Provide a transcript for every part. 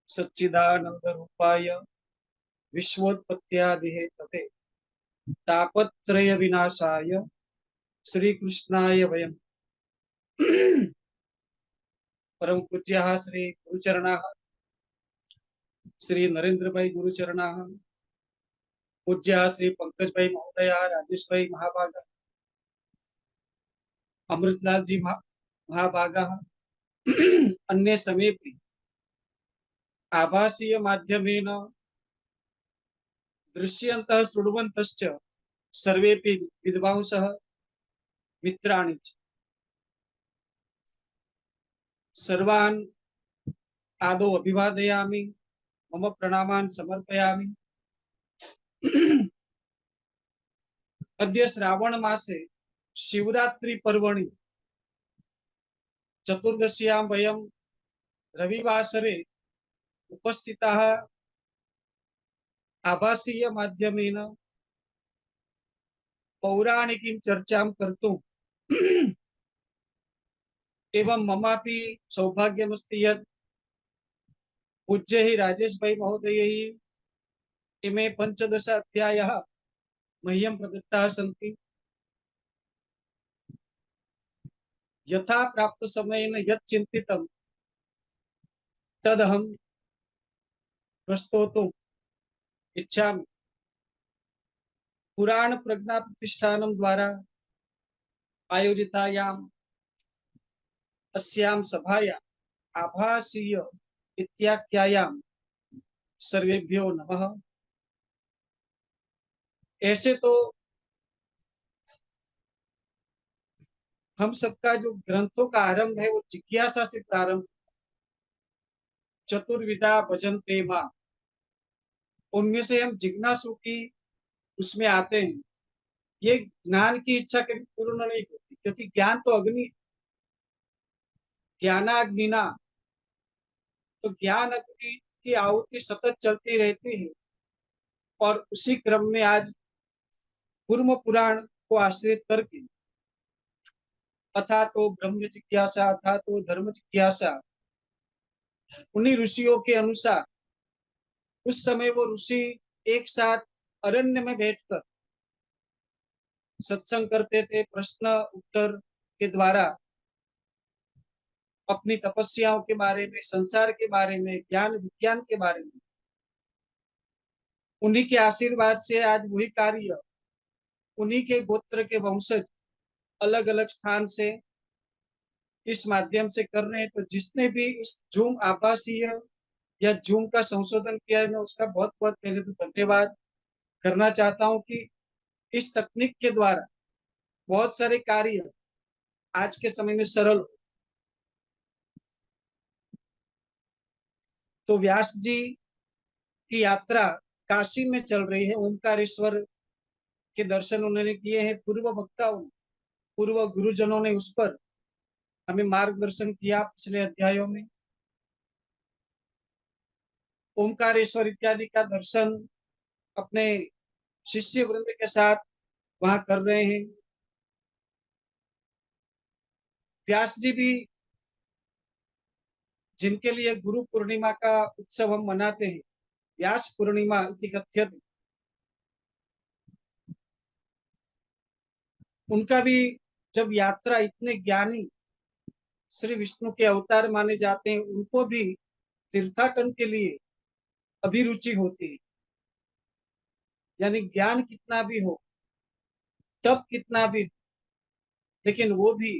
सच्चिदानंद रूपाय विश्वोत्पत्त्यादिहेतवे तापत्रय विनाशाय श्री कृष्णाय वयम परम पूज्य श्री गुरुचरणा श्री नरेंद्र भाई गुरुचरणा पूज्य श्री पंकज भाई महोदय राजेश भाई महाभागा अमृतलाल जी महाभागा अन्य समेपि आभासीय माध्यमेन दृश्यन्तः शृण्वन्तश्च सर्वेपि विद्वांसः मित्राणि च सर्वान् आदौ अभिवादयामि मम प्रणामान् समर्पयामि। अद्य श्रावण मासे शिवरात्रि पर्वणि चतुर्दश्यां वयं रविवासरे उपस्थिताः आभासीय माध्यमेन पौराणिकीं चर्चां कर्तुम् एवं ममापि सौभाग्यमस्ति यत् पूज्यैः राजेश भाई महोदयैः इमे 15 अध्यायाः मह्यं प्रदत्ताः सन्ति। यथा प्राप्त समयेन यत् चिन्तितं तदहं प्रस्तोतुम् इच्छामि। पुराण प्रज्ञा प्रतिष्ठानं द्वारा आयोजितायाम् अस्यां सभायाम् आभासीय इत्याख्यायां सर्वेभ्यो नमः। ऐसे तो हम सबका जो ग्रंथों का आरंभ है वो जिज्ञासा से प्रारंभ, चतुर्विधा भजन्ते मां, उनमें से हम जिज्ञासु की उसमें आते हैं। ये ज्ञान की इच्छा कभी पूर्ण नहीं होती, क्योंकि ज्ञान तो अग्नि, ज्ञानाग्निना, तो ज्ञान अग्नि की आहुति सतत चलती रहती है। और उसी क्रम में आज कूर्म पुराण को आश्रित करके अथा तो ब्रह्म जिज्ञासा, अथा तो धर्म जिज्ञासा, उन्हीं ऋषियों के अनुसार उस समय वो ऋषि एक साथ अरण्य में बैठकर सत्संग करते थे। प्रश्न उत्तर के द्वारा अपनी तपस्याओं के बारे में, संसार के बारे में, ज्ञान विज्ञान के बारे में, उन्हीं के आशीर्वाद से आज वही कार्य उन्हीं के गोत्र के वंशज अलग अलग स्थान से इस माध्यम से कर रहे हैं। तो जिसने भी इस जूम आभासीय या जूम का संशोधन किया है, मैं उसका बहुत बहुत पहले तो धन्यवाद करना चाहता हूं कि इस तकनीक के द्वारा बहुत सारे कार्य आज के समय में सरल। तो व्यास जी की यात्रा काशी में चल रही है। ओंकारेश्वर के दर्शन उन्होंने किए हैं। पूर्व वक्ताओं, पूर्व गुरुजनों ने उस पर हमें मार्गदर्शन किया पिछले अध्यायों में। ओंकारेश्वर इत्यादि का दर्शन अपने शिष्य वृंद के साथ वहां कर रहे हैं। व्यास जी भी, जिनके लिए गुरु पूर्णिमा का उत्सव हम मनाते हैं, व्यास पूर्णिमा इति कथ्यते, उनका भी जब यात्रा, इतने ज्ञानी श्री विष्णु के अवतार माने जाते हैं, उनको भी तीर्थाटन के लिए अभिरुचि होती है। यानी ज्ञान कितना भी हो, तप कितना भी हो, लेकिन वो भी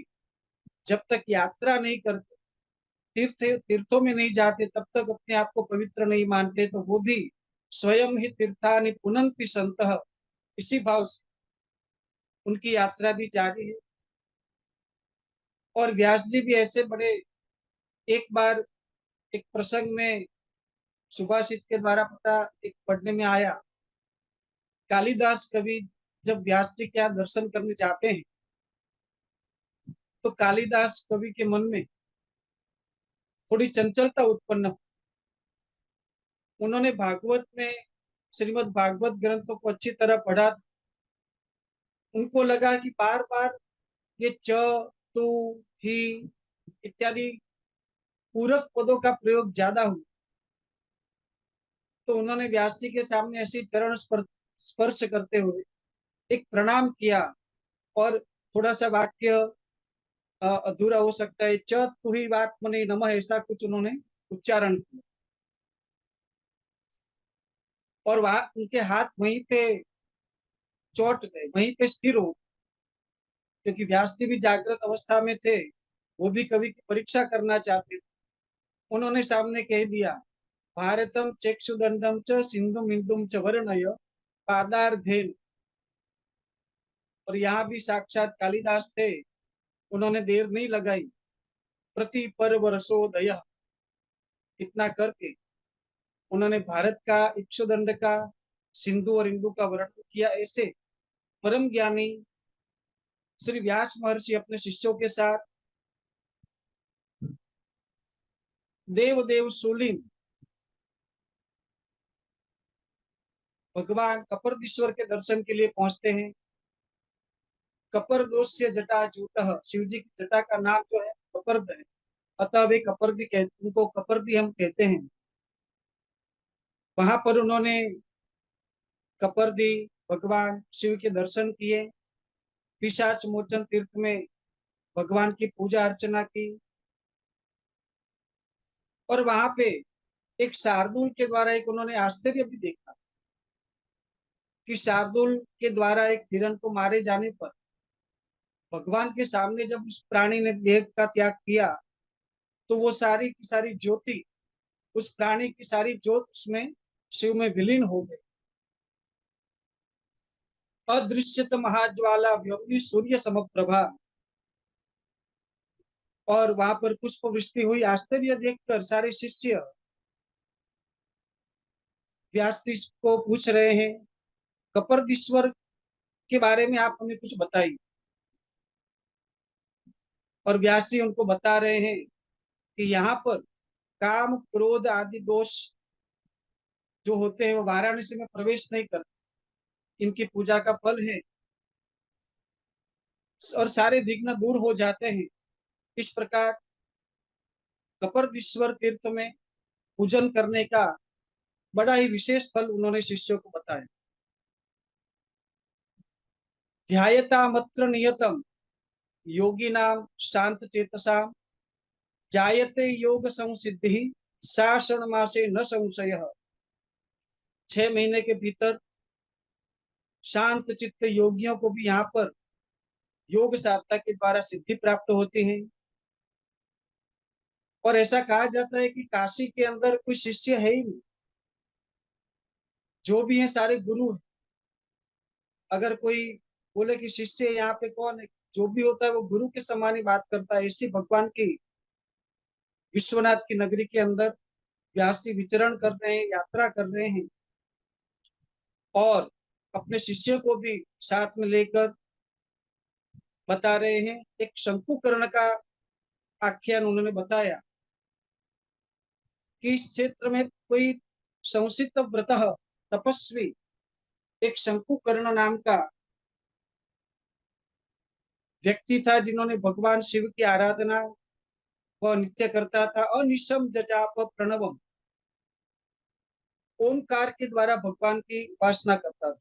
जब तक यात्रा नहीं करते, तीर्थों में नहीं जाते, तब तक अपने आप को पवित्र नहीं मानते। तो वो भी स्वयं ही तीर्थानि पुनन्ति संतः, इसी भाव से उनकी यात्रा भी जारी है। और व्यास जी भी ऐसे बड़े, एक बार एक प्रसंग में सुभाषित के द्वारा पता एक पढ़ने में आया, कालिदास कवि जब व्यास जी के यहाँ दर्शन करने जाते हैं, तो कालिदास कवि के मन में थोड़ी चंचलता उत्पन्न। उन्होंने भागवत में, श्रीमद् भागवत ग्रंथों को अच्छी तरह पढ़ा। उनको लगा कि बार बार ये च, तू, ही इत्यादि पूरक पदों का प्रयोग ज्यादा हुआ। तो उन्होंने व्यास जी के सामने ऐसी चरण स्पर्श करते हुए एक प्रणाम किया और थोड़ा सा वाक्य अधूरा हो सकता है, च तु ही आत्मने नमः, ऐसा कुछ उन्होंने उच्चारण किया और वहां उनके हाथ वहीं पे चोट गए, वहीं पे स्थिर हो, क्योंकि व्यास जी भी जागृत अवस्था में थे, वो भी कवि की परीक्षा करना चाहते थे। उन्होंने सामने कह दिया, भारतम चक्षुदंडम च सिंधु इंदुम च वर्णय पादार्धेन। और यहाँ भी साक्षात कालिदास थे, उन्होंने देर नहीं लगाई, प्रति पर्व रसोदय, इतना करके उन्होंने भारत का इक्षुदंड का सिंधु और इंदु का वर्णन किया। ऐसे परम ज्ञानी श्री व्यास महर्षि अपने शिष्यों के साथ देव देव सूलिन भगवान कपर्दीश्वर के दर्शन के लिए पहुंचते हैं। कपर्दोस्य जटा जूट, शिव जी की जटा का नाम जो है कपर्द है, अतः वे कपर्दी कहते, उनको कपर्दी हम कहते हैं। वहां पर उन्होंने कपर्दी भगवान शिव के दर्शन किए, पिशाच मोचन तीर्थ में भगवान की पूजा अर्चना की और वहां पे एक शार्दुल के द्वारा एक उन्होंने आश्चर्य भी देखा कि शार्दुल के द्वारा एक हिरण को मारे जाने पर भगवान के सामने जब उस प्राणी ने देह का त्याग किया तो वो सारी की सारी ज्योति, उस प्राणी की सारी ज्योत उसमें शिव में विलीन हो गई। अदृश्यत महाज्वाला व्योमनी सूर्य समप्रभा। और वहां पर पुष्प वृष्टि हुई। आश्चर्य देखकर सारे शिष्य व्यास जी को पूछ रहे हैं, कपर्दीश्वर के बारे में आप हमें कुछ बताइए। और व्यास जी उनको बता रहे हैं कि यहाँ पर काम क्रोध आदि दोष जो होते हैं वो वाराणसी में प्रवेश नहीं करते, इनकी पूजा का फल है और सारे विघ्न दूर हो जाते हैं। इस प्रकार कपर्दीश्वर तीर्थ में पूजन करने का बड़ा ही विशेष फल उन्होंने शिष्यों को बताया। ध्यायता मत्र नियतम योगी नाम शांत चेतसा जायते योग संसिद्धि शासन मासे न संशय। 6 महीने के भीतर शांत चित्त योगियों को भी यहाँ पर योग साधना के द्वारा सिद्धि प्राप्त होती है। और ऐसा कहा जाता है कि काशी के अंदर कोई शिष्य है ही नहीं, जो भी है सारे गुरु है। अगर कोई बोले कि शिष्य यहाँ पे कौन है, जो भी होता है वो गुरु के समान ही बात करता है। इसी भगवान की विश्वनाथ की नगरी के अंदर व्यास जी विचरण कर रहे हैं, यात्रा कर रहे हैं और अपने शिष्यों को भी साथ में लेकर बता रहे हैं। एक शंकुकर्ण का आख्यान उन्होंने बताया कि इस क्षेत्र में कोई संसित व्रत तपस्वी एक शंकुकर्ण नाम का व्यक्ति था, जिन्होंने भगवान शिव की आराधना वह नित्य करता था। अनिशम जजाप प्रणवम, ओमकार के द्वारा भगवान की उपासना करता था।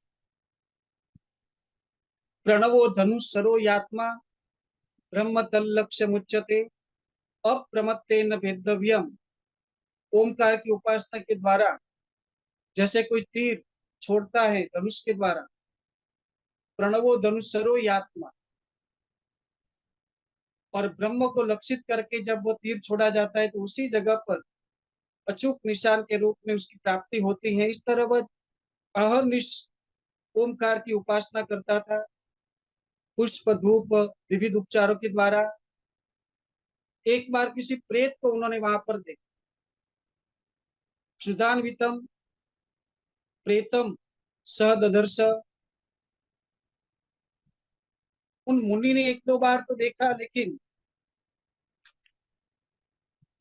प्रणवो धनुषरो यात्मा ब्रह्म तल्लक्ष्य मुच्यते अप्रमत्तेन भेदव्यम। ओमकार की उपासना के द्वारा जैसे कोई तीर छोड़ता है धनुष के द्वारा, प्रणवो धनुषरो यात्मा, और ब्रह्म को लक्षित करके जब वो तीर छोड़ा जाता है तो उसी जगह पर अचूक निशान के रूप में उसकी प्राप्ति होती है। इस तरह वह अहर्निश ओमकार की उपासना करता था, पुष्प धूप विविध उपचारों के द्वारा। एक बार किसी प्रेत को उन्होंने वहां पर देखा, क्षुदान्वितम प्रेतम सह ददर्श। उन मुनि ने एक दो बार तो देखा, लेकिन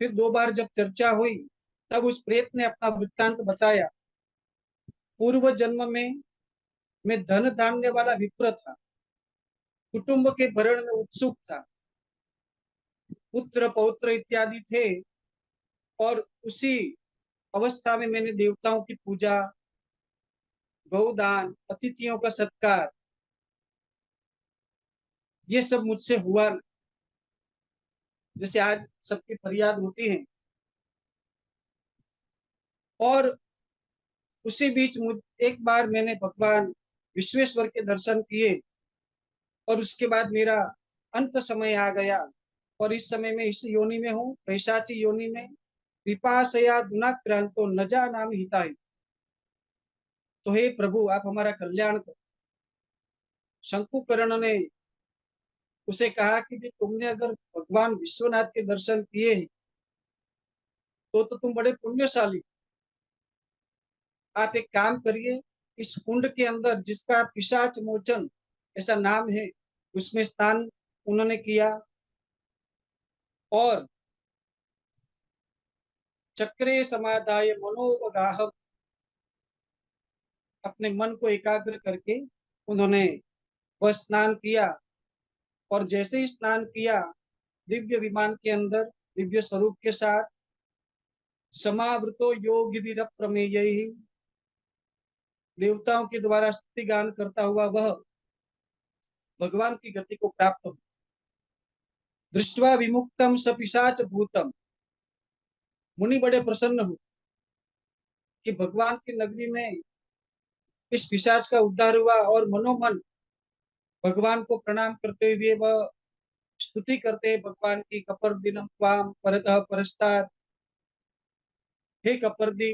फिर दो बार जब चर्चा हुई तब उस प्रेत ने अपना वृत्तांत बताया। पूर्व जन्म में मैं धन धान्य वाला विप्र था, कुटुंब के भरण में उत्सुक था, पुत्र पौत्र इत्यादि थे और उसी अवस्था में मैंने देवताओं की पूजा, गौदान, अतिथियों का सत्कार, ये सब मुझसे हुआ नहीं। जैसे आज सबकी फरियाद होती है। और उसी बीच एक बार मैंने भगवान विश्वेश्वर के दर्शन किए और उसके बाद मेरा अंत समय आ गया और इस समय में इस योनि में हूँ, पैशाची योनि में। पिपासया दुनाक्रांतो न जानामि हिताय। तो हे प्रभु, आप हमारा कल्याण करो। शंकुकर्ण ने उसे कहा कि तुमने अगर भगवान विश्वनाथ के दर्शन किए तो तुम बड़े पुण्यशाली। आप एक काम करिए, इस कुंड के अंदर जिसका पिशाच मोचन ऐसा नाम है, उसमें स्नान उन्होंने किया और चक्रे समादाय मनोवगाह, अपने मन को एकाग्र करके उन्होंने वह स्नान किया। और जैसे ही स्नान किया, दिव्य विमान के अंदर दिव्य स्वरूप के साथ समावृतो योग प्रमेय, देवताओं के द्वारा स्तुति गान करता हुआ वह भगवान की गति को प्राप्त हो। दृष्टवा विमुक्तम सपिशाच भूतम, मुनि बड़े प्रसन्न हो कि भगवान की नगरी में इस पिशाच का उद्धार हुआ और मनोमन भगवान को प्रणाम करते हुए वह स्तुति करते हैं भगवान की। कपर्दिनम त्वाम परतः परस्तात्, हे कपर्दी,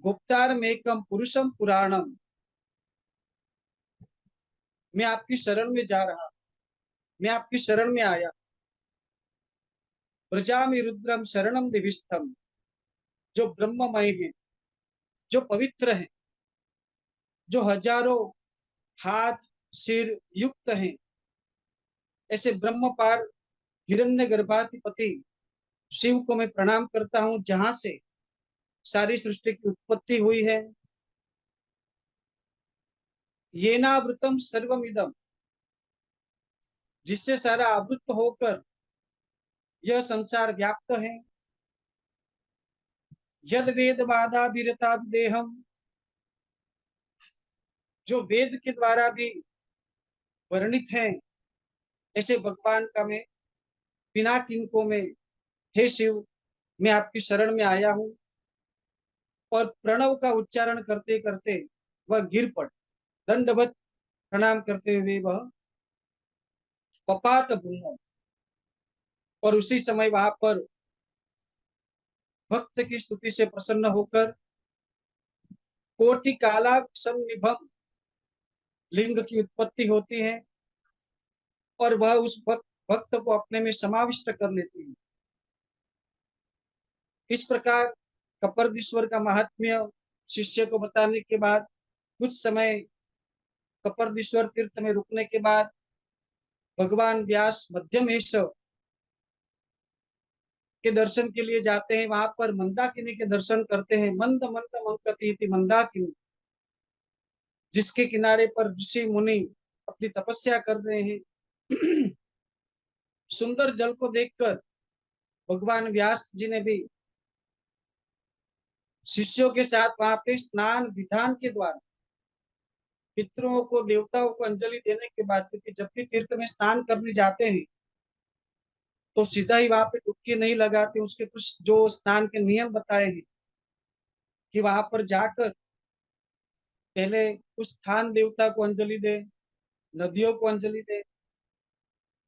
गुप्तारमेकम पुरुषम पुराणम, मैं आपकी शरण में जा रहा, मैं आपकी शरण में आया। प्रजामि रुद्रम शरणम दिविष्ठम, जो ब्रह्ममय है, जो पवित्र है, जो हजारों हाथ सिर युक्त हैं, ऐसे ब्रह्मपार हिरण्य गर्भाधिपति शिव को मैं प्रणाम करता हूँ, जहां से सारी सृष्टि की उत्पत्ति हुई है। येनावृतम सर्वमिदम, जिससे सारा आवृत होकर यह संसार व्याप्त है। यद वेद वादाभिरता देहम, जो वेद के द्वारा भी वर्णित है, ऐसे भगवान का मैं बिना किंको में, हे शिव, मैं आपकी शरण में आया हूँ। और प्रणव का उच्चारण करते करते वह गिर पड़, दंडवत प्रणाम करते हुए वह पपात भूमि। और उसी समय वहां पर भक्त की स्तुति से प्रसन्न होकर कोटि काला निभम लिंग की उत्पत्ति होती है और वह उस भक्त को अपने में समाविष्ट कर लेती है। इस प्रकार कपर्दीश्वर का महात्म्य शिष्य को बताने के बाद कुछ समय कपर्दीश्वर तीर्थ में रुकने के बाद भगवान व्यास मध्यमेश के दर्शन के लिए जाते हैं। वहां पर मंदाकिनी के दर्शन करते हैं। मंद मंद मंकती मंदाकिनी, जिसके किनारे पर ऋषि मुनि अपनी तपस्या कर रहे हैं। सुंदर जल को देखकर भगवान व्यास जी ने भी शिष्यों के साथ वहां पे स्नान विधान के द्वारा पितरों को, देवताओं को अंजलि देने के बाद, क्योंकि जब भी तीर्थ में स्नान करने जाते हैं तो सीधा ही वहां पे डुबकी नहीं लगाते। उसके कुछ जो स्नान के नियम बताए हैं कि वहां पर जाकर पहले उस स्थान देवता को अंजलि दे, नदियों को अंजलि दे,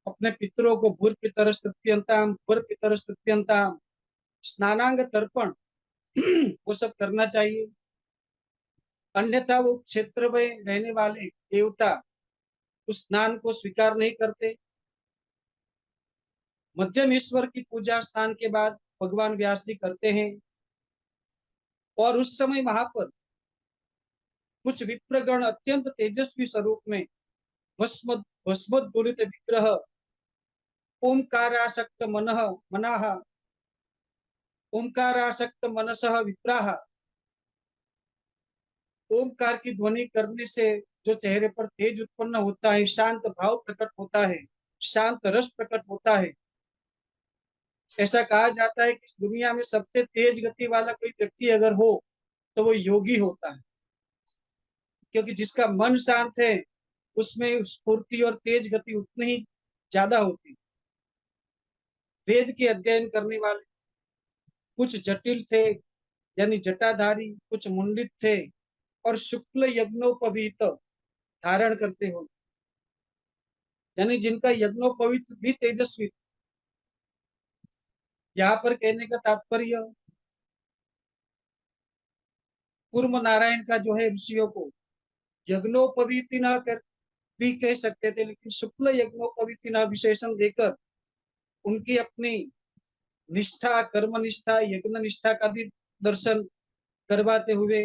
अपने पितरों को भूर पितर स्तुत्यंताम, भूर पितर स्तुत्यंताम, स्नानांग तर्पण वो सब करना चाहिए। अन्यथा वो क्षेत्र में रहने वाले देवता उस स्नान को स्वीकार नहीं करते। मध्यमेश्वर की पूजा स्नान के बाद भगवान व्यास जी करते हैं और उस समय वहां पर कुछ विप्रगण अत्यंत तेजस्वी स्वरूप में भस्मोद्दोलित विग्रह, ओंकारासक्त मनः मनाः, ओंकारासक्त मनसः विप्राः, ओंकार की ध्वनि करने से जो चेहरे पर तेज उत्पन्न होता है, शांत भाव प्रकट होता है, शांत रस प्रकट होता है, ऐसा कहा जाता है कि इस दुनिया में सबसे तेज गति वाला कोई व्यक्ति अगर हो तो वो योगी होता है, क्योंकि जिसका मन शांत है उसमें स्फूर्ति और तेज गति उतनी ही ज्यादा होती। वेद के अध्ययन करने वाले कुछ जटिल थे, यानी जटाधारी, कुछ मुंडित थे, और शुक्ल यज्ञोपवीत धारण करते हो, यानी जिनका यज्ञोपवीत भी तेजस्वी। यहाँ पर कहने का तात्पर्य कूर्म नारायण का जो है ऋषियों को यज्ञोपवीति न कर भी कह सकते थे, लेकिन शुक्ल यज्ञोपवीति न विशेषण देकर उनकी अपनी निष्ठा, कर्म निष्ठा, यज्ञ निष्ठा का भी दर्शन करवाते हुए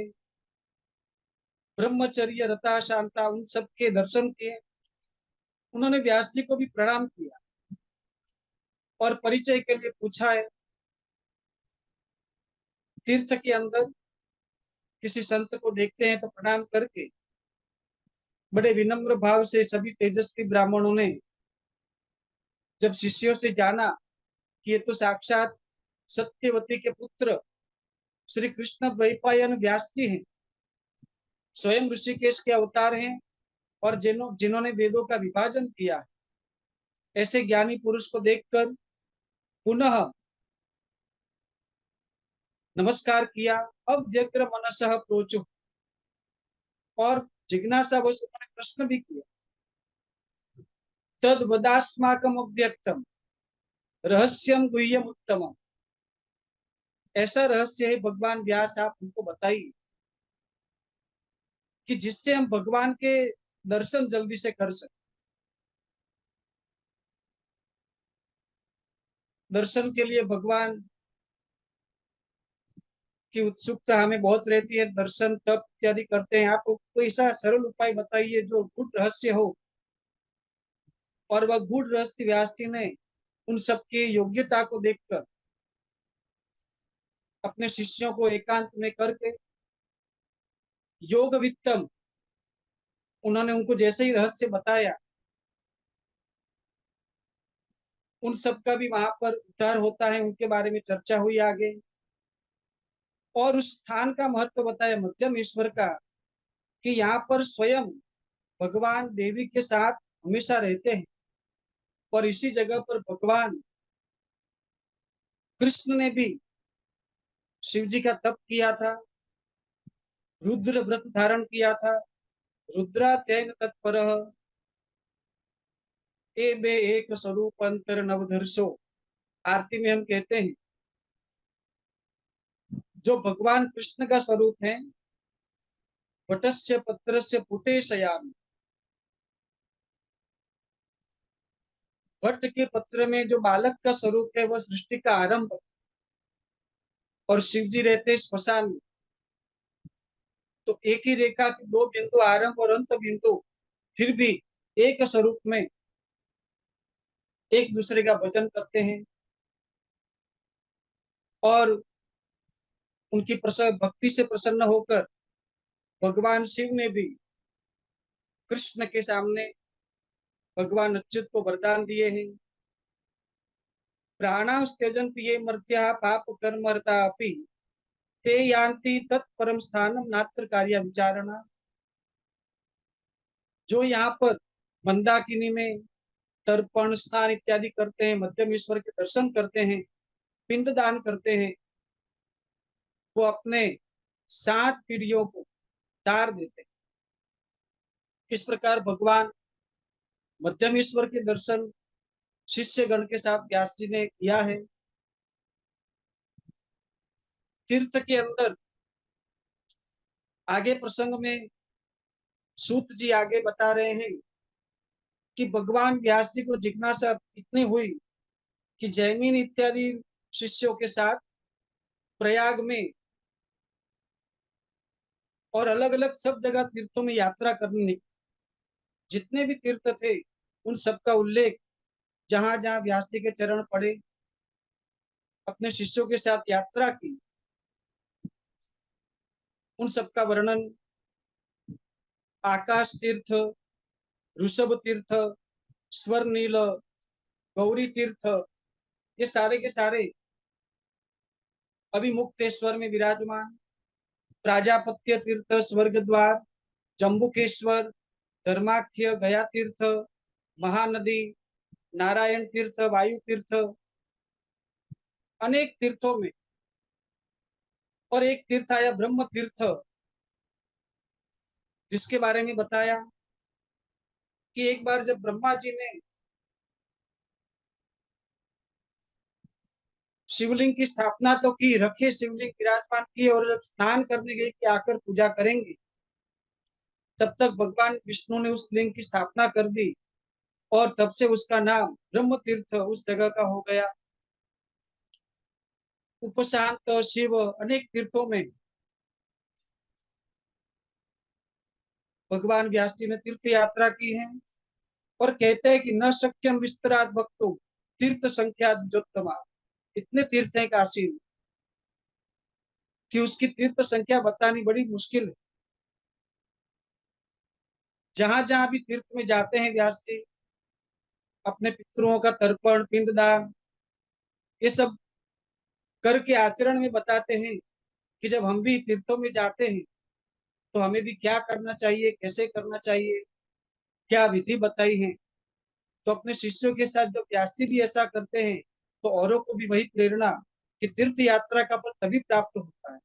ब्रह्मचर्य, रता, शांता, उन सब के दर्शन किए। उन्होंने व्यास जी को भी प्रणाम किया और परिचय के लिए पूछा है। तीर्थ के अंदर किसी संत को देखते हैं तो प्रणाम करके बड़े विनम्र भाव से सभी तेजस्वी ब्राह्मणों ने जब शिष्यों से जाना कि ये तो साक्षात सत्यवती के पुत्र श्री कृष्ण द्वैपायन व्यास जी हैं, स्वयं ऋषिकेश के अवतार हैं, और जिन्होंने वेदों का विभाजन किया, ऐसे ज्ञानी पुरुष को देखकर पुनः नमस्कार किया। अब व्यग्र मनसः प्रोचु, और जिज्ञासा वश उन्होंने प्रश्न भी किया। तद वदास्माकम अव्यक्तम रहस्यम गुह्यम उत्तमम, ऐसा रहस्य है भगवान व्यास, आप हमको बताइए कि जिससे हम भगवान के दर्शन जल्दी से कर सके। दर्शन के लिए भगवान की उत्सुकता हमें बहुत रहती है, दर्शन तप इत्यादि करते हैं। आप कोई ऐसा सरल उपाय बताइए जो गुड़ रहस्य हो, और वह गुड़ रहस्य व्यास जी ने उन सबके योग्यता को देखकर अपने शिष्यों को एकांत में करके योग वित्तम, उन्होंने उनको जैसे ही रहस्य बताया, उन सब का भी वहां पर उद्धार होता है, उनके बारे में चर्चा हुई आगे। और उस स्थान का महत्व बताया मध्यम ईश्वर का, कि यहाँ पर स्वयं भगवान देवी के साथ हमेशा रहते हैं, और इसी जगह पर भगवान कृष्ण ने भी शिव जी का तप किया था, रुद्र व्रत धारण किया था, रुद्रात्ययन तत्पर ए बे एक स्वरूप अंतर नवधर्षो। आरती में हम कहते हैं जो भगवान कृष्ण का स्वरूप है, वटस्य पत्रस्य पुटे शयामि, वट के पत्र में जो बालक का स्वरूप है वह सृष्टि का आरंभ, और शिव जी रहते स्मशान में। तो एक ही रेखा के दो बिंदु, आरंभ और अंत बिंदु, फिर भी एक स्वरूप में एक दूसरे का भजन करते हैं, और उनकी प्रसन्न भक्ति से प्रसन्न होकर भगवान शिव ने भी कृष्ण के सामने भगवान अच्युत को वरदान दिए हैं। प्राणा त्यजंति ये मर्त्या पाप कर्मर्ता अपि ते यान्ति तत्परम स्थानम नात्र कार्य विचारणा। जो यहाँ पर मंदाकिनी में तर्पण स्नान इत्यादि करते हैं, मध्यम ईश्वर के दर्शन करते हैं, पिंड दान करते हैं, वो अपने 7 पीढ़ियों को तार देते हैं। इस प्रकार भगवान मध्यम ईश्वर के दर्शन शिष्य गण के साथ व्यास जी ने किया है। तीर्थ के अंदर आगे प्रसंग में सूत जी आगे बता रहे हैं कि भगवान व्यास जी को जिज्ञासा इतनी हुई कि जैमिन इत्यादि शिष्यों के साथ प्रयाग में और अलग अलग सब जगह तीर्थों में यात्रा करने निकले। जितने भी तीर्थ थे उन सब का उल्लेख, जहां जहां व्यास जी के चरण पड़े, अपने शिष्यों के साथ यात्रा की, उन सब का वर्णन आकाश तीर्थ, ऋषभ तीर्थ, स्वर्णील, गौरी तीर्थ, ये सारे के सारे अभिमुक्तेश्वर में विराजमान, प्राजापत्य तीर्थ स्वर्ग द्वार, जम्बुकेश्वर, धर्माख्य गया तीर्थ, महानदी, नारायण तीर्थ, वायु तीर्थ, अनेक तीर्थों में, और एक तीर्थ आया ब्रह्म तीर्थ, जिसके बारे में बताया कि एक बार जब ब्रह्मा जी ने शिवलिंग की स्थापना तो की, रखे शिवलिंग विराजमान किए, और जब स्नान करने गए कि आकर पूजा करेंगे, तब तक भगवान विष्णु ने उस लिंग की स्थापना कर दी, और तब से उसका नाम ब्रह्म तीर्थ उस जगह का हो गया। उपशांत शिव अनेक तीर्थों में भगवान व्यास जी ने तीर्थ यात्रा की है, और कहते हैं कि न शक्यम विस्तरात भक्तों तीर्थ संख्या जोत्तमा, इतने तीर्थ हैं काशी में कि उसकी तीर्थ संख्या बतानी बड़ी मुश्किल है। जहां जहां भी तीर्थ में जाते हैं व्यास जी, अपने पितरों का तर्पण, पिंडदान, ये सब करके आचरण में बताते हैं कि जब हम भी तीर्थों में जाते हैं तो हमें भी क्या करना चाहिए, कैसे करना चाहिए, क्या विधि बताई है। तो अपने शिष्यों के साथ जब व्यास जी भी ऐसा करते हैं, तो औरों को भी वही प्रेरणा कि तीर्थ यात्रा का फल तभी प्राप्त होता है।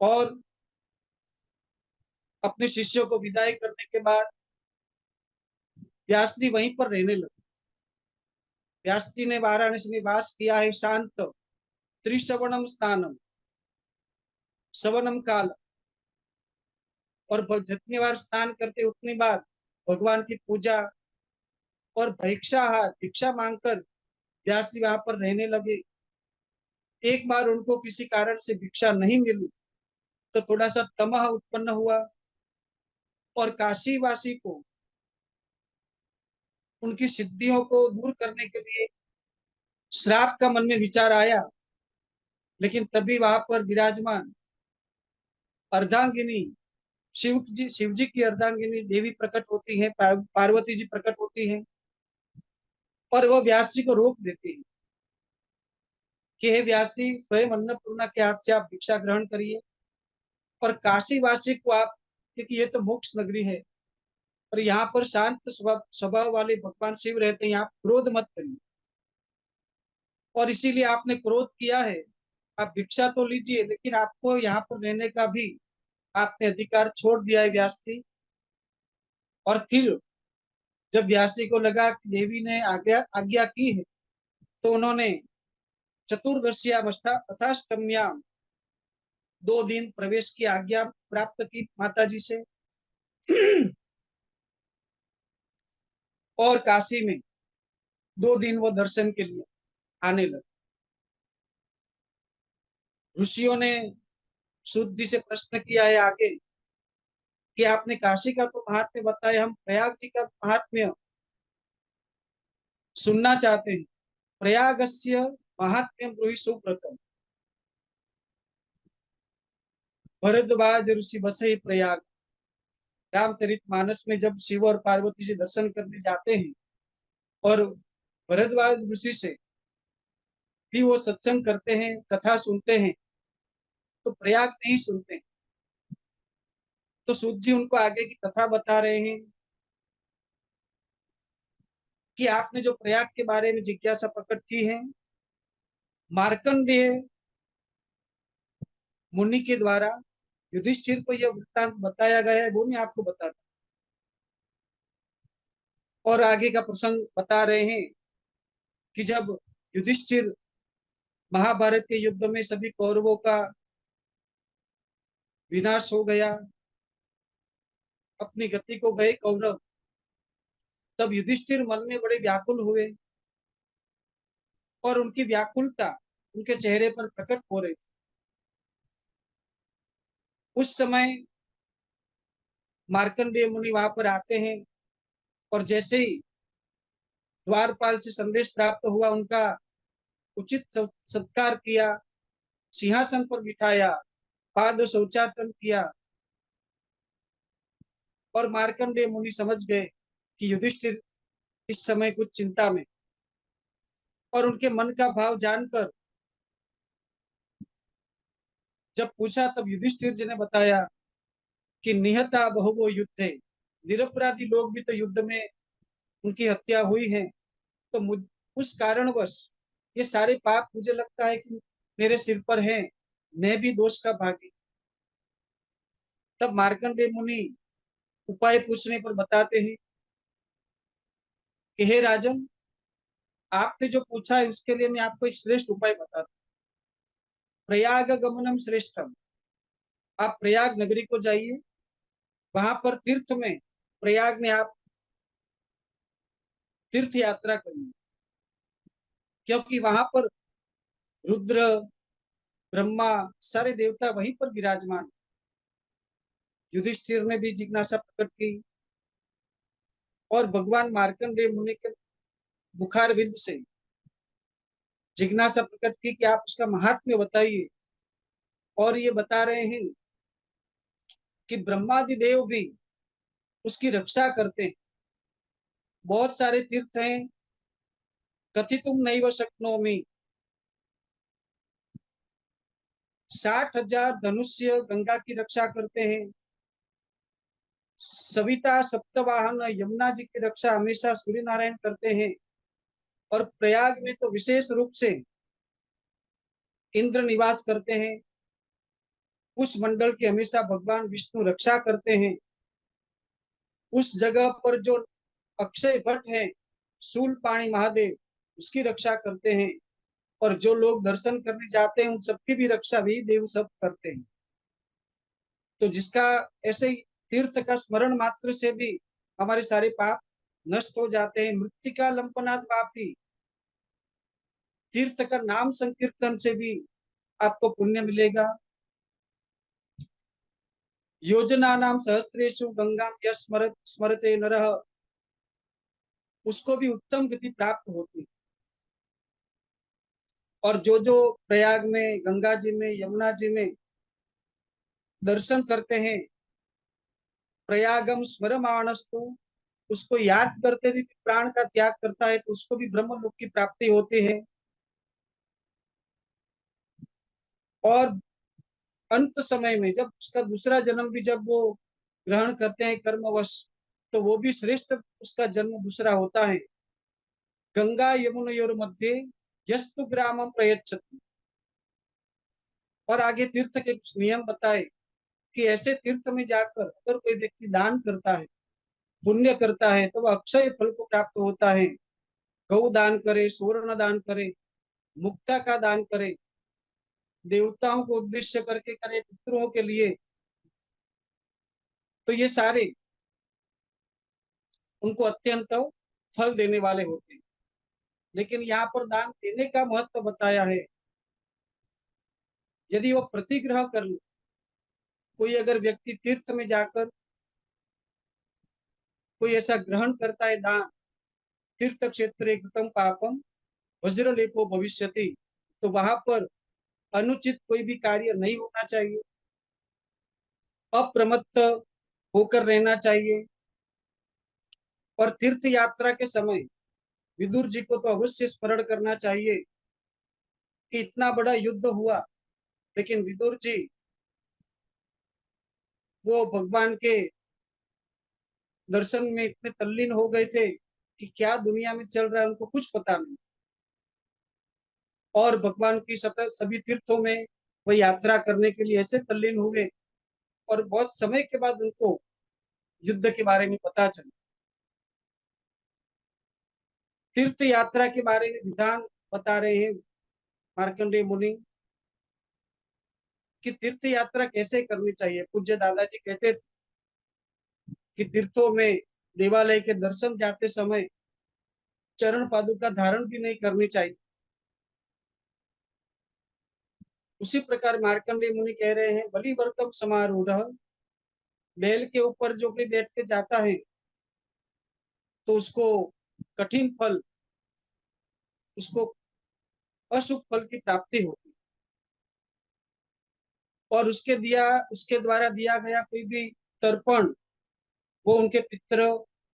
और अपने शिष्यों को विदाई करने के बाद व्यास जी वहीं पर रहने लगे। व्यास जी ने वाराणसी में वास किया है, शांत त्रिशवणम स्थानम, सवनम काल, और जितनी बार स्नान करते उतनी बार भगवान की पूजा और भिक्षा मांगकर व्यास जी वहां पर रहने लगे। एक बार उनको किसी कारण से भिक्षा नहीं मिली, तो थोड़ा सा तमह उत्पन्न हुआ, और काशी वासी को उनकी सिद्धियों को दूर करने के लिए श्राप का मन में विचार आया। लेकिन तभी वहां पर विराजमान अर्धांगिनी, शिव जी की अर्धांगिनी देवी प्रकट होती है, पार्वती जी प्रकट होती हैं, और वह व्यास जी को रोक देती है कि हे व्यास जी, स्वयं अन्नपूर्णा के हाथ से आप भिक्षा ग्रहण करिए, और काशी वासी को आप, क्योंकि ये तो मोक्ष नगरी है, और यहाँ पर शांत स्वभाव वाले भगवान शिव रहते हैं, आप क्रोध मत करिए, और इसीलिए आपने क्रोध किया है, आप भिक्षा तो लीजिए, लेकिन आपको यहाँ पर रहने का भी आपने अधिकार छोड़ दिया है व्यास जी। और फिर जब व्यास जी को लगा कि देवी ने आज्ञा आज्ञा की है, तो उन्होंने चतुर्दशियाम अथाष्टम्याम 2 दिन प्रवेश की आज्ञा प्राप्त की माता जी से, और काशी में 2 दिन वो दर्शन के लिए आने लगे। ऋषियों ने सूत जी से प्रश्न किया है आगे कि आपने काशी का तो महात्म्य बताया, हम प्रयाग जी का महात्म्य सुनना चाहते हैं। प्रयागस्य महात्म्यम ब्रूहि सुव्रतम, भरद्वाज ऋषि बसे प्रयाग। रामचरितमानस में जब शिव और पार्वती जी दर्शन करने जाते हैं, और भरद्वाज ऋषि से भी वो सत्संग करते हैं, कथा सुनते हैं, तो प्रयाग नहीं सुनते हैं। तो सूत जी उनको आगे की कथा बता रहे हैं कि आपने जो प्रयाग के बारे में जिज्ञासा प्रकट की है, मार्कंडेय मुनि के द्वारा युधिष्ठिर को यह वृत्तांत बताया गया है, वो मैं आपको बताता हूँ। और आगे का प्रसंग बता रहे हैं कि जब युधिष्ठिर महाभारत के युद्ध में सभी कौरवों का विनाश हो गया, अपनी गति को गए कौरव, तब युधिष्ठिर मन में बड़े व्याकुल हुए, और उनकी व्याकुलता उनके चेहरे पर प्रकट हो रही थी। उस समय मार्कंडेय मुनि वहां पर आते हैं, और जैसे ही द्वारपाल से संदेश प्राप्त हुआ, उनका उचित सत्कार किया, सिंहासन पर बिठाया, पाद शौचाटन किया, और मार्कंडेय मुनि समझ गए कि युधिष्ठिर इस समय कुछ चिंता में। और उनके मन का भाव जानकर जब पूछा, तब युधिष्ठिर जी ने बताया कि निहता बहुवो युद्धे, निरपराधी लोग भी तो युद्ध में उनकी हत्या हुई है। तो उस कारणवश ये सारे पाप मुझे लगता है कि मेरे सिर पर है, मैं भी दोष का भागी। तब मार्कंडेय मुनि उपाय पूछने पर बताते हैं कि हे राजन, आपने जो पूछा है उसके लिए मैं आपको एक श्रेष्ठ उपाय बताता हूँ। प्रयाग गमनम श्रेष्ठम, आप प्रयाग नगरी को जाइए, वहां पर तीर्थ में, प्रयाग में आप तीर्थ यात्रा करिए, क्योंकि वहां पर रुद्र, ब्रह्मा, सारे देवता वहीं पर विराजमान। युधिष्ठिर ने भी जिज्ञासा प्रकट की और भगवान मार्कंडेय मुनि के बुखार विद से जिज्ञासा प्रकट की कि आप उसका महात्म्य बताइए। और ये बता रहे हैं कि ब्रह्मादि देव भी उसकी रक्षा करते हैं। बहुत सारे तीर्थ हैं, कथितुम नैव शक्नोमि, 60,000 धनुष्य गंगा की रक्षा करते हैं। सविता सप्तवाहन यमुना जी की रक्षा हमेशा सूर्य नारायण करते हैं। और प्रयाग में तो विशेष रूप से इंद्र निवास करते हैं। उस मंडल की हमेशा भगवान विष्णु रक्षा करते हैं। उस जगह पर जो अक्षय वट है, शूलपाणी महादेव, उसकी रक्षा करते हैं। और जो लोग दर्शन करने जाते हैं उन सबकी भी रक्षा भी देव सब करते हैं। तो जिसका ऐसे ही तीर्थ का स्मरण मात्र से भी हमारे सारे पाप नष्ट हो जाते हैं। मृत्तिका लंपनात् पापी, तीर्थ का नाम संकीर्तन से भी आपको पुण्य मिलेगा। योजना नाम सहस्त्रेषु गंगा स्मरत स्मरते नरः, उसको भी उत्तम गति प्राप्त होती है। और जो जो प्रयाग में, गंगा जी में, यमुना जी में दर्शन करते हैं, प्रयागम स्मरमाणस्तु, उसको याद करते भी प्राण का त्याग करता है तो उसको भी ब्रह्म लोक की प्राप्ति होती है। और अंत समय में जब उसका दूसरा जन्म भी जब वो ग्रहण करते हैं कर्मवश, तो वो भी श्रेष्ठ उसका जन्म दूसरा होता है। गंगा यमुनयोर मध्य यस्तु ग्रामम प्रयच्छति। और आगे तीर्थ के कुछ नियम बताए कि ऐसे तीर्थ में जाकर अगर कोई व्यक्ति दान करता है, पुण्य करता है, तो वह अक्षय फल को प्राप्त होता है। गौ दान करे, स्वर्ण दान करे, मुक्ता का दान करे, देवताओं को उद्देश्य करके करे, पितरों के लिए, तो ये सारे उनको अत्यंत फल देने वाले होते हैं। लेकिन यहाँ पर दान देने का महत्व बताया है। यदि वो प्रतिग्रह कर ले, कोई अगर व्यक्ति तीर्थ में जाकर कोई ऐसा ग्रहण करता है दान, तीर्थ क्षेत्र कृतम पापम वज्रलेपो भविष्यति, तो वहां पर अनुचित कोई भी कार्य नहीं होना चाहिए, अप्रमत्त होकर रहना चाहिए। और तीर्थ यात्रा के समय विदुर जी को तो अवश्य स्मरण करना चाहिए कि इतना बड़ा युद्ध हुआ, लेकिन विदुर जी वो भगवान के दर्शन में इतने तल्लीन हो गए थे कि क्या दुनिया में चल रहा है उनको कुछ पता नहीं। और भगवान की सतत सभी तीर्थों में वह यात्रा करने के लिए ऐसे तल्लीन हुए, और बहुत समय के बाद उनको युद्ध के बारे में पता चला। तीर्थ यात्रा के बारे में विधान बता रहे हैं मार्कंडेय मुनि कि तीर्थ यात्रा कैसे करनी चाहिए। पूज्य दादाजी कहते थे कि तीर्थों में देवालय के दर्शन जाते समय चरण पादुका धारण भी नहीं करनी चाहिए। उसी प्रकार मार्कंडेय मुनि कह रहे हैं, बलिवर्तम समारूढ़, बैल के ऊपर जो भी बैठ के जाता है तो उसको कठिन फल, उसको अशुभ फल की प्राप्ति होती है। और उसके द्वारा दिया गया कोई भी तर्पण वो उनके पितर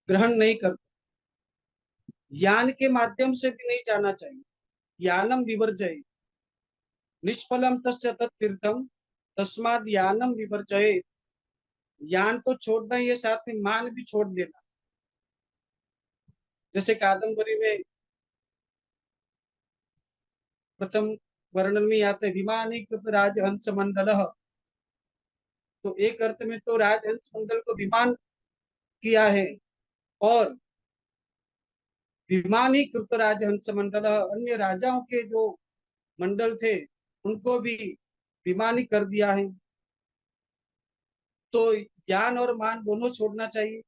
ग्रहण नहीं करते। ज्ञान के माध्यम से भी नहीं जाना चाहिए। यानम विवर्जय निष्फलम तस्य तत्तीर्थम तस्माद यानम विवर्जय। यान तो छोड़ना ही है, साथ में मान भी छोड़ देना। जैसे कादम्बरी में प्रथम वर्णन में आते हैं विमानीकृत राजहंस मंडल। तो एक अर्थ में तो राजहंस मंडल को विमान किया है, और विमानीकृत राजहंस मंडल अन्य राजाओं के जो मंडल थे उनको भी विमानी कर दिया है। तो ज्ञान और मान दोनों छोड़ना चाहिए।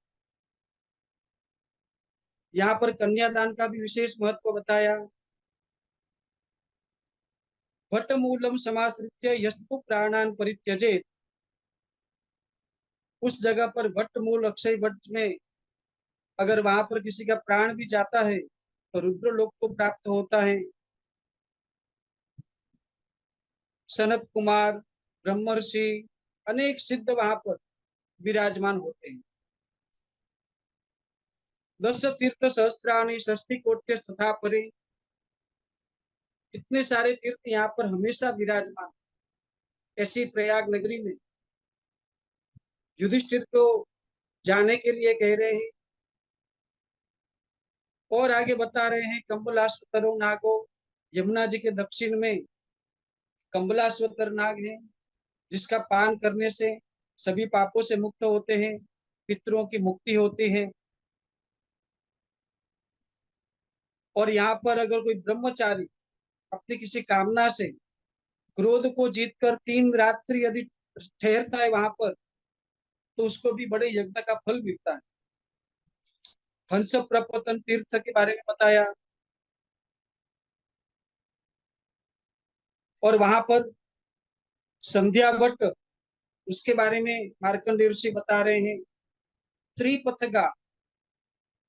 यहाँ पर कन्यादान का भी विशेष महत्व बताया। वटमूलम समाश्रित्य यस्तु प्राणान परित्यजेत। उस जगह पर वटमूल अक्षय वट में अगर वहां पर किसी का प्राण भी जाता है तो रुद्र लोक को प्राप्त होता है। सनत कुमार, ब्रह्मर्षि, अनेक सिद्ध वहां पर विराजमान होते हैं। 10 तीर्थ सहस्त्राणी षष्टि कोट्य तथा परे। इतने सारे तीर्थ यहाँ पर हमेशा विराजमान। ऐसी प्रयाग नगरी में युधिष्ठिर को जाने के लिए कह रहे हैं, और आगे बता रहे हैं कंबलाश्वतरो नागो। यमुना जी के दक्षिण में कंबलाश्वतर नाग है, जिसका पान करने से सभी पापों से मुक्त होते हैं, पितरों की मुक्ति होती है। और यहाँ पर अगर कोई ब्रह्मचारी अपनी किसी कामना से क्रोध को जीतकर 3 रात्रि यदि ठहरता है वहां पर, तो उसको भी बड़े यज्ञ का फल मिलता है। हंस प्रपतन तीर्थ के बारे में बताया, और वहां पर संध्या वट, उसके बारे में मार्कंडेय ऋषि बता रहे हैं। त्रिपथगा,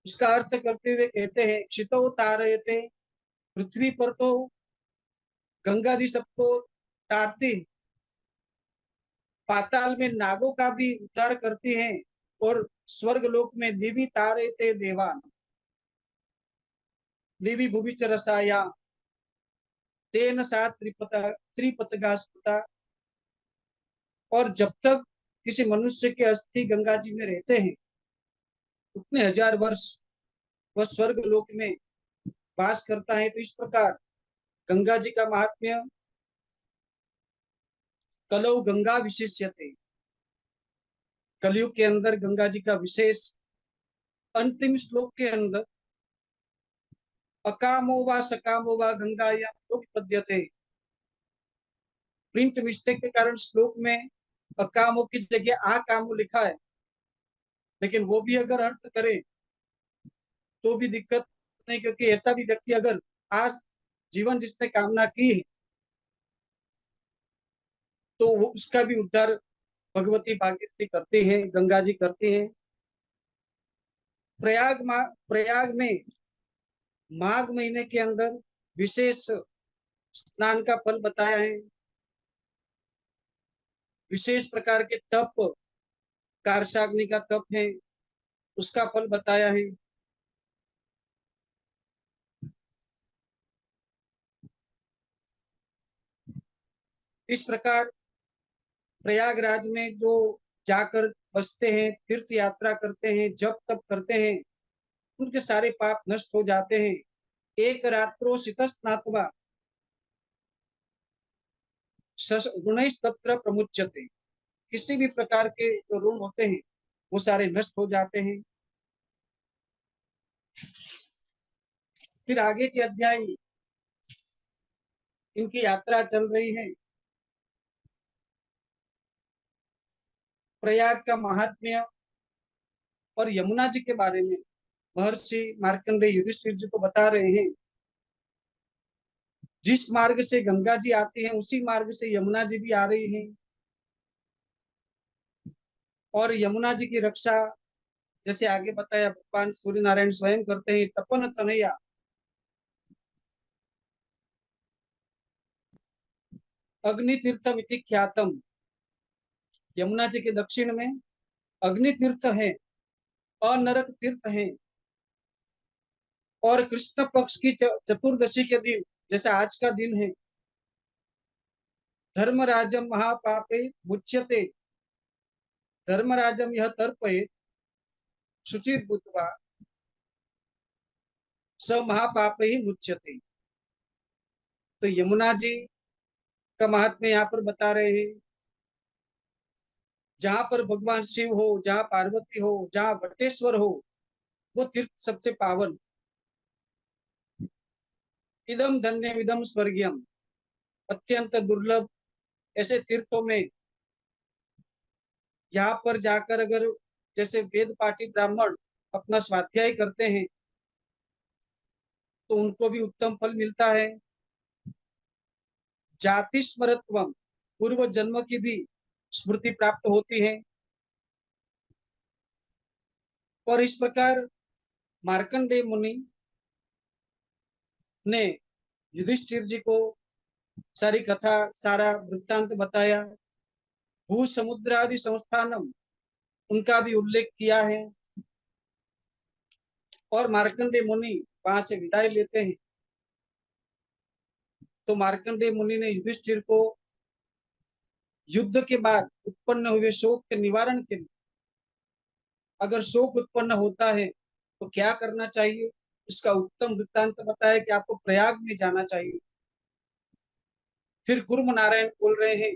उसका अर्थ करते हुए कहते हैं क्षितो तारयते। पृथ्वी पर तो गंगा जी सबको तारती, पाताल में नागों का भी उद्धार करती हैं, और स्वर्ग लोक में देवी तारयते देवान। देवी भुविच रसाया तेन सा त्रिपथगा स्मृता। और जब तक किसी मनुष्य के अस्थि गंगा जी में रहते हैं उतने हजार वर्ष वह स्वर्ग लोक में वास करता है। तो इस प्रकार गंगा जी का महात्म्य। कलौ गंगा विशेष्यते, कलयुग के अंदर गंगा जी का विशेष। अंतिम श्लोक के अंदर अकामो व सकामो व गंगायां जो विपद्यते। प्रिंट मिस्टेक के कारण श्लोक में अकामो की जगह आकामो लिखा है, लेकिन वो भी अगर अर्थ करें तो भी दिक्कत नहीं, क्योंकि ऐसा भी व्यक्ति अगर आज जीवन जिसने कामना की है तो वो उसका भी उद्धार भगवती भागीरथी करते हैं, गंगा जी करते हैं। प्रयाग में माघ महीने के अंदर विशेष स्नान का फल बताया है। विशेष प्रकार के तप, कारसाग्नि का तप है, उसका फल बताया है। इस प्रकार प्रयागराज में जो जाकर बसते हैं, तीर्थ यात्रा करते हैं, जप तप करते हैं, उनके सारे पाप नष्ट हो जाते हैं। एक रात्रो शीतस्नात्वा ऋणैस्तत्र प्रमुच्यते। किसी भी प्रकार के जो ऋण होते हैं वो सारे नष्ट हो जाते हैं। फिर आगे के अध्याय इनकी यात्रा चल रही है। प्रयाग का महात्म्य और यमुना जी के बारे में महर्षि मार्कंडेय युधिष्ठिर जी को बता रहे हैं। जिस मार्ग से गंगा जी आती हैं उसी मार्ग से यमुना जी भी आ रही हैं, और यमुना जी की रक्षा जैसे आगे बताया भगवान सूर्य नारायण स्वयं करते हैं। तपन तनया, अग्नि तीर्थम इति ख्यातम। यमुना जी के दक्षिण में अग्नि तीर्थ है, अनरक तीर्थ है, और कृष्ण पक्ष की चतुर्दशी के दिन जैसे आज का दिन है, धर्मराजम महापापे मुच्यते, धर्मराजम यह तर्पये शुचिर भूत्वा स महापाप ही मुच्यते। तो यमुना जी का महात्म्य यहाँ पर बता रहे हैं। जहां पर भगवान शिव हो, जहां पार्वती हो, जहां वटेश्वर हो, वो तीर्थ सबसे पावन। इदम धन्य विदम स्वर्गीयम, अत्यंत दुर्लभ ऐसे तीर्थों में यहाँ पर जाकर अगर जैसे वेद पाठी ब्राह्मण अपना स्वाध्याय करते हैं तो उनको भी उत्तम फल मिलता है। जाति स्मरत्व, पूर्व जन्म की भी स्मृति प्राप्त होती है। और इस प्रकार मार्कंडेय मुनि ने युधिष्ठिर जी को सारी कथा, सारा वृत्तांत बताया। भू समुद्र आदि संस्थानम, उनका भी उल्लेख किया है। और मार्कंडेय मुनि वहां से विदाई लेते हैं। तो मार्कंडेय मुनि ने युधिष्ठिर को युद्ध के बाद उत्पन्न हुए शोक के निवारण के लिए, अगर शोक उत्पन्न होता है तो क्या करना चाहिए, इसका उत्तम वृत्तांत बताया कि आपको प्रयाग में जाना चाहिए। फिर कुर्म नारायण बोल रहे हैं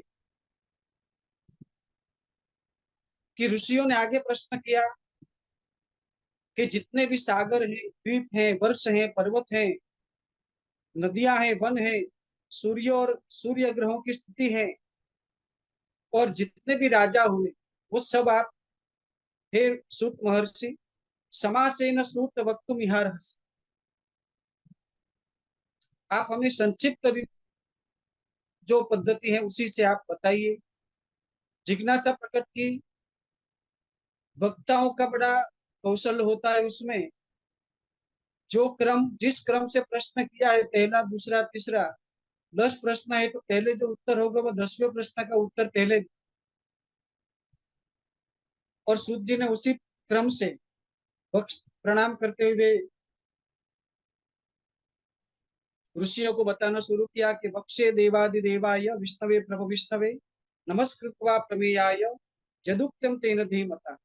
कि ऋषियों ने आगे प्रश्न किया कि जितने भी सागर हैं, द्वीप हैं, वर्ष हैं, पर्वत हैं, नदियां हैं, वन हैं, सूर्य और सूर्य ग्रहों की स्थिति है, और जितने भी राजा हुए वो सब आप हे सूत महर्षि समासेन सूत वक्तुम इहार्हसि, आप हमें संक्षिप्त जो पद्धति है उसी से आप बताइए। जिज्ञासा प्रकट की। वक्ताओं का बड़ा कौशल होता है उसमें। जो क्रम, जिस क्रम से प्रश्न किया है, पहला, दूसरा, तीसरा, 10 प्रश्न है तो पहले जो उत्तर होगा वो 10वें प्रश्न का उत्तर पहले। और सूत जी ने उसी क्रम से प्रणाम करते हुए ऋषियों को बताना शुरू किया कि वक्षे देवादिदेवाय विष्णवे प्रभु विष्णवे नमस्कृत्वा प्रमेयाय यदुक्तम तेन धीमता।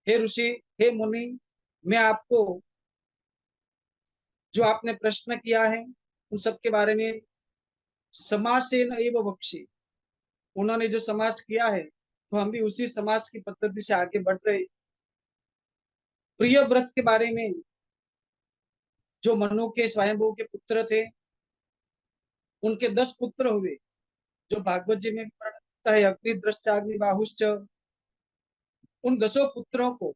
हे ऋषि, हे मुनि, मैं आपको जो आपने प्रश्न किया है उन सब के बारे में समासेन एव वक्षे, उन्होंने जो समाज किया है तो हम भी उसी समाज की पद्धति से आगे बढ़ रहे। प्रिय व्रत के बारे में, जो मनु के स्वयंभू के पुत्र थे, उनके 10 पुत्र हुए, जो भागवत जी में भी है, अग्नि दृष्टा अग्नि बाहुश्च। उन 10 पुत्रों को,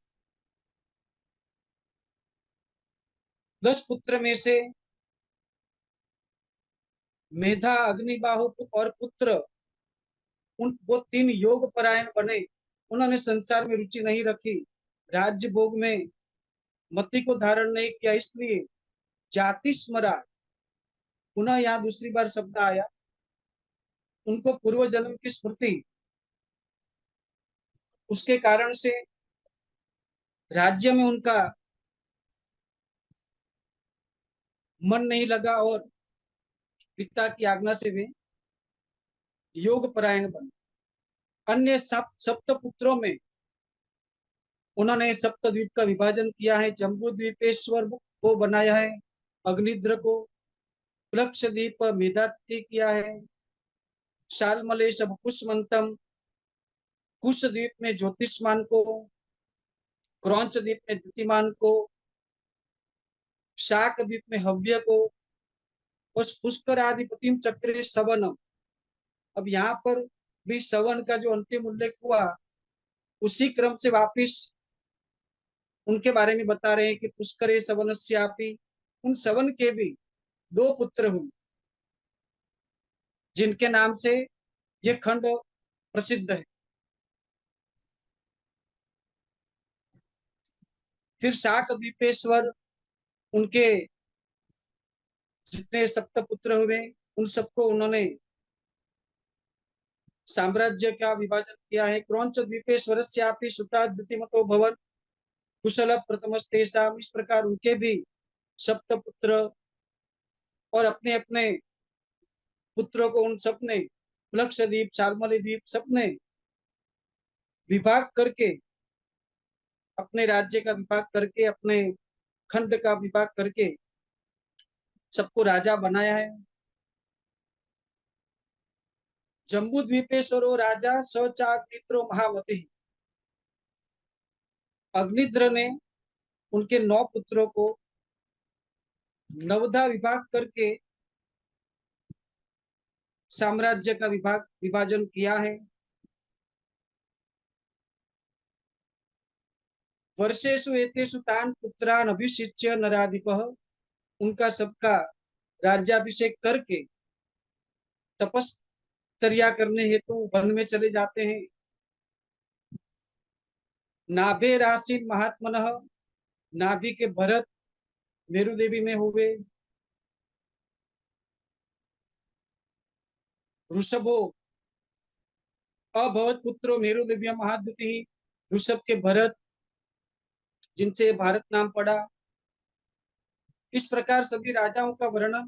10 पुत्र में से मेधा, अग्निबाहु और पुत्र, उन वो 3 योग परायण बने। उन्होंने संसार में रुचि नहीं रखी, राज्य भोग में मति को धारण नहीं किया, इसलिए जाति स्मरा, पुनः यहाँ दूसरी बार शब्द आया, उनको पूर्व जन्म की स्मृति, उसके कारण से राज्य में उनका मन नहीं लगा और पिता की आज्ञा से वे योग परायण बने। अन्य सप्त पुत्रों में उन्होंने सप्तद्वीप का विभाजन किया है। जम्बू द्वीपेश्वर को बनाया है, अग्निद्र को, प्लक्षद्वीप मेधातिथि किया है, शालमलेश कुशमंतम, कुश द्वीप में ज्योतिषमान को, क्रौंच द्वीप में द्युतिमान को, शाक द्वीप में हव्य को, और पुष्कर आधिपति चक्र सवन। अब यहाँ पर भी सवन का जो अंतिम उल्लेख हुआ उसी क्रम से वापिस उनके बारे में बता रहे हैं कि पुष्करे सवनस्यापि, उन सवन के भी 2 पुत्र हुए जिनके नाम से ये खंड प्रसिद्ध है। फिर शाक द्वीपेश्वर, उनके जितने सप्तपुत्र हुए उन सबको उन्होंने साम्राज्य का विभाजन किया है। क्रौंच द्वीपेश्वर श्रुताद्युतिमतो भवन कुशल प्रथमस्तेषाम, इस प्रकार उनके भी सप्तपुत्र और अपने अपने पुत्रों को उन सबने लक्षद्वीप, शाल्मली द्वीप सबने विभाग करके, अपने राज्य का विभाग करके, अपने खंड का विभाग करके सबको राजा बनाया है। जम्बू द्वीपेश्वरो राजा सचाग्निद्रो महामति। अग्निद्र ने उनके 9 पुत्रों को नवधा विभाग करके साम्राज्य का विभाजन किया है। वर्षेषु एतेषु तान पुत्रान अभिषिच्य नराधिपः। उनका सबका राज्याभिषेक करके तपश्चर्या करने हेतु वन में चले जाते हैं। नाभे राशिन महात्मनः। नाभि के भरत मेरु देवी में हुए। ऋषभो अभवत पुत्रो मेरु देवी महाद्युति। ऋषभ के भरत, जिनसे भारत नाम पड़ा। इस प्रकार सभी राजाओं का वर्णन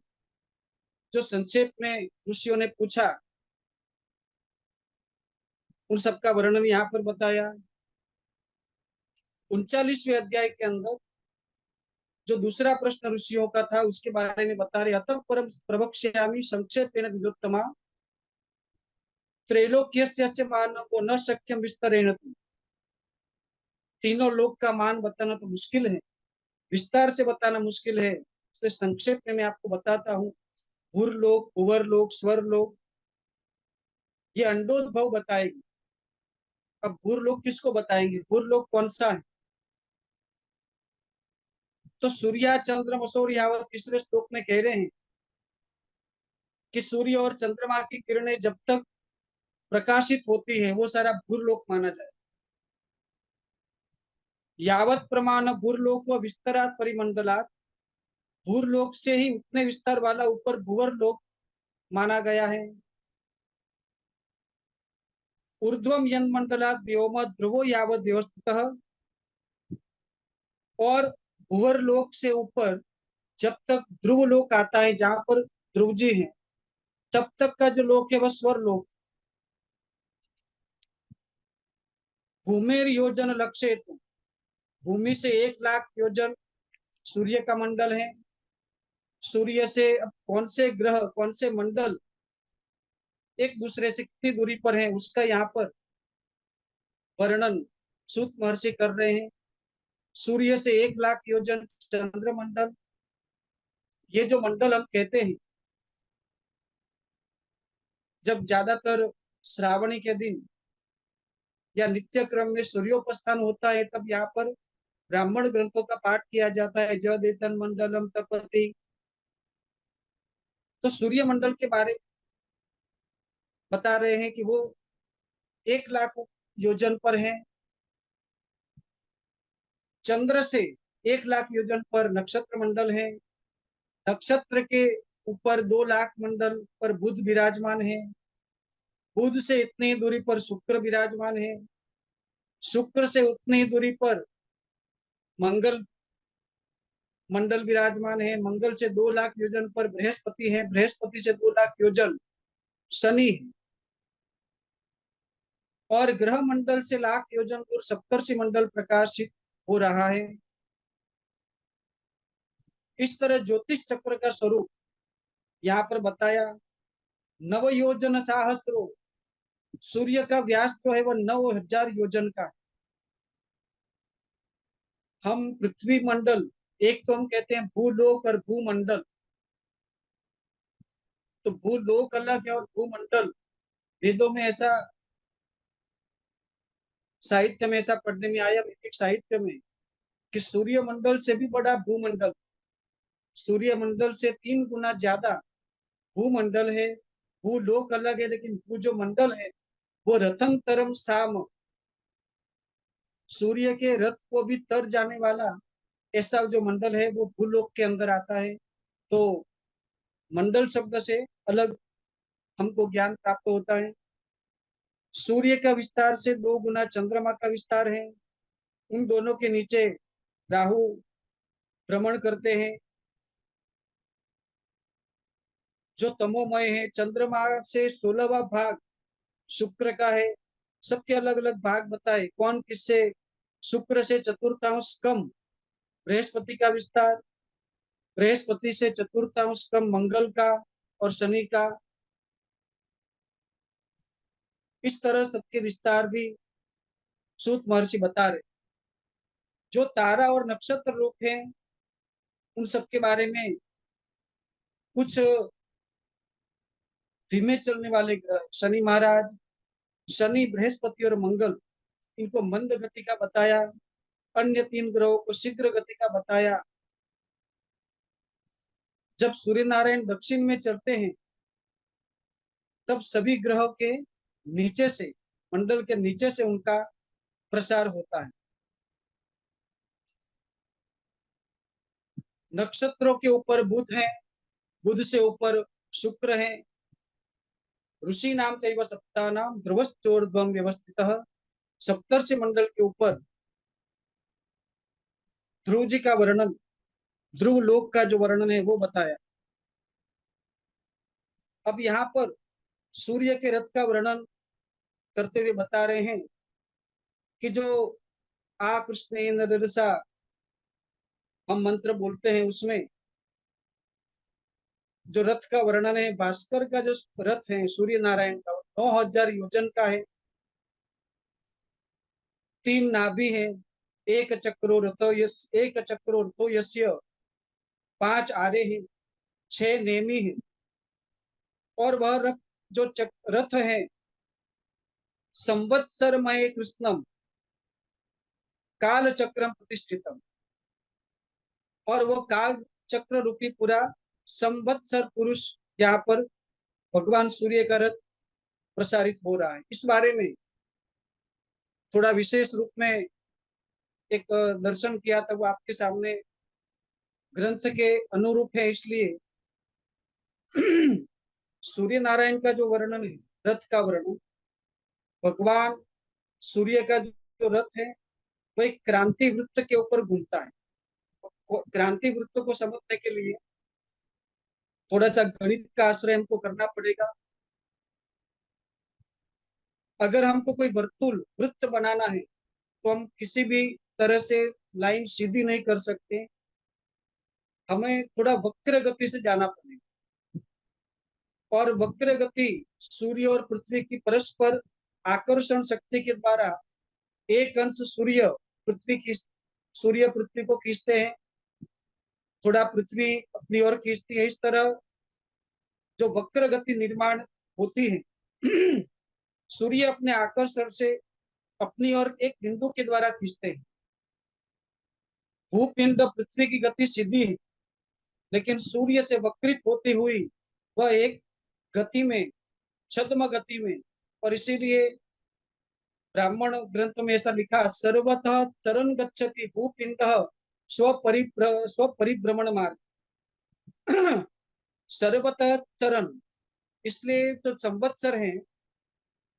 जो संक्षेप में ऋषियों ने पूछा, उन सबका वर्णन यहाँ पर बताया। 39वें अध्याय के अंदर जो दूसरा प्रश्न ऋषियों का था उसके बारे में बता रहे। अतः परम प्रवक्ष्यामि संक्षेपेण द्विजोत्तमा। त्रैलोक्यस्य मानवो न शक्यम विस्तरेण। तीनों लोक का मान बताना तो मुश्किल है, विस्तार से बताना मुश्किल है, इसलिए संक्षेप में मैं आपको बताता हूँ। भूरलोक, भुवरलोक, स्वरलोक, ये अंडोद्भव बताएगी। अब भूरलोक किसको बताएंगे? भूरलोक कौन सा है? तो सूर्या चंद्रम असौर यावत तीसरे श्लोक में कह रहे हैं कि सूर्य और चंद्रमा की किरणें जब तक प्रकाशित होती है वो सारा भूरलोक माना जाए। यावत प्रमाण भूरलोक विस्तरात परिमंडलात। भूरलोक से ही उतने विस्तार वाला ऊपर भूवरलोक माना गया है। ऊर्ध्वम यन्मंडलात व्योम ध्रुवो यावत व्यवस्थितः। और भूवरलोक से ऊपर जब तक ध्रुव लोक आता है, जहां पर ध्रुव जी है, तब तक का जो लोक है वह स्वर लोक। भूमेर योजन लक्ष्य, भूमि से 1 लाख योजन सूर्य का मंडल है। सूर्य से अब कौन से ग्रह, कौन से मंडल एक दूसरे से कितनी दूरी पर है उसका यहाँ पर वर्णन सूत महर्षि कर रहे हैं। सूर्य से 1 लाख योजन चंद्रमंडल। ये जो मंडल हम कहते हैं, जब ज्यादातर श्रावणी के दिन या नित्य क्रम में सूर्योपस्थान होता है तब यहाँ पर ब्राह्मण ग्रंथों का पाठ किया जाता है। जदेतन मंडलम तपति। तो सूर्य मंडल के बारे में बता रहे हैं कि वो 1 लाख योजन पर है। चंद्र से 1 लाख योजन पर नक्षत्र मंडल है। नक्षत्र के ऊपर 2 लाख मंडल पर बुध विराजमान है। बुध से इतनी दूरी पर शुक्र विराजमान है। शुक्र से उतनी दूरी पर मंगल मंडल विराजमान है। मंगल से 2 लाख योजन पर बृहस्पति है। बृहस्पति से 2 लाख योजन शनि है। और ग्रह मंडल से लाख योजन दूर सप्तर्षि मंडल प्रकाशित हो रहा है। इस तरह ज्योतिष चक्र का स्वरूप यहाँ पर बताया। 9 योजन सहस्रो। सूर्य का व्यास जो है वह 9,000 योजन का। हम पृथ्वी मंडल, एक तो हम कहते हैं भूलोक और भूमंडल। तो भूलोक अलग है और भूमंडल, वेदों में ऐसा, साहित्य में ऐसा पढ़ने में आया, वैदिक साहित्य में, कि सूर्य मंडल से भी बड़ा भूमंडल, सूर्य मंडल से 3 गुना ज्यादा भूमंडल है। भूलोक अलग है, लेकिन भू जो मंडल है वो रथन तरम साम, सूर्य के रथ को भी तर जाने वाला ऐसा जो मंडल है वो भूलोक के अंदर आता है। तो मंडल शब्द से अलग हमको ज्ञान प्राप्त होता है। सूर्य का विस्तार से 2 गुना चंद्रमा का विस्तार है। उन दोनों के नीचे राहु भ्रमण करते हैं। जो तमोमय है। चंद्रमा से 16वां भाग शुक्र का है। सबके अलग अलग भाग बताए, कौन किससे। शुक्र से चतुर्थांश कम बृहस्पति का विस्तार, बृहस्पति से चतुर्थांश कम मंगल का और शनि का। इस तरह सबके विस्तार भी सूत महर्षि बता रहे। जो तारा और नक्षत्र रूप है उन सबके बारे में कुछ धीमे चलने वाले ग्रह शनि महाराज, शनि, बृहस्पति और मंगल, इनको मंद गति का बताया। अन्य 3 ग्रहों को शीघ्र गति का बताया। जब सूर्य नारायण दक्षिण में चलते हैं तब सभी ग्रहों के नीचे से, मंडल के नीचे से उनका प्रसार होता है। नक्षत्रों के ऊपर बुध है, बुध से ऊपर शुक्र है। ऋषि नाम चैव सप्तानाम ध्रुवश्चोर्ध्वं व्यवस्थितः। सप्तर्षि मंडल के ऊपर ध्रुव जी का वर्णन, ध्रुव लोक का जो वर्णन है वो बताया। अब यहाँ पर सूर्य के रथ का वर्णन करते हुए बता रहे हैं कि जो आ कृष्ण रसा हम मंत्र बोलते हैं, उसमें जो रथ का वर्णन है, भास्कर का जो रथ है सूर्य नारायण का, 9000 योजन का है। 3 नाभि है, एक चक्रो रथो यस्य, 5 आरे हैं, 6 नेमी है। और वह रथ जो रथ है, संवत्सरमय कृष्णम काल चक्रम प्रतिष्ठितम। और वो काल चक्र रूपी पूरा संवत्सर पुरुष यहाँ पर भगवान सूर्य का रथ प्रसारित हो रहा है। इस बारे में थोड़ा विशेष रूप में एक दर्शन किया था, वो आपके सामने ग्रंथ के अनुरूप है। इसलिए सूर्य नारायण का जो वर्णन है, रथ का वर्णन, भगवान सूर्य का जो रथ है वो एक क्रांति वृत्त के ऊपर घूमता है। क्रांति वृत्त को समझने के लिए थोड़ा सा गणित का आश्रय हमको करना पड़ेगा। अगर हमको कोई वर्तुल वृत्त बनाना है तो हम किसी भी तरह से लाइन सीधी नहीं कर सकते, हमें थोड़ा वक्र गति से जाना पड़ेगा। और वक्र गति सूर्य और पृथ्वी की परस्पर आकर्षण शक्ति के द्वारा एक अंश सूर्य पृथ्वी को खींचते हैं, थोड़ा पृथ्वी अपनी ओर खींचती है। इस तरह जो वक्र गति निर्माण होती है, सूर्य अपने आकर्षण से अपनी ओर एक बिंदु के द्वारा खींचते हैं। भूपिंड पृथ्वी की गति सीधी है, लेकिन सूर्य से वक्रित होती हुई वह एक गति में, छद्म गति में। और इसीलिए ब्राह्मण ग्रंथ में ऐसा लिखा, सर्वतः चरण गच्छति भूपिंड स्वपरिभ्रमण मार्ग। सर्वतः चरण, इसलिए जो संवत्सर है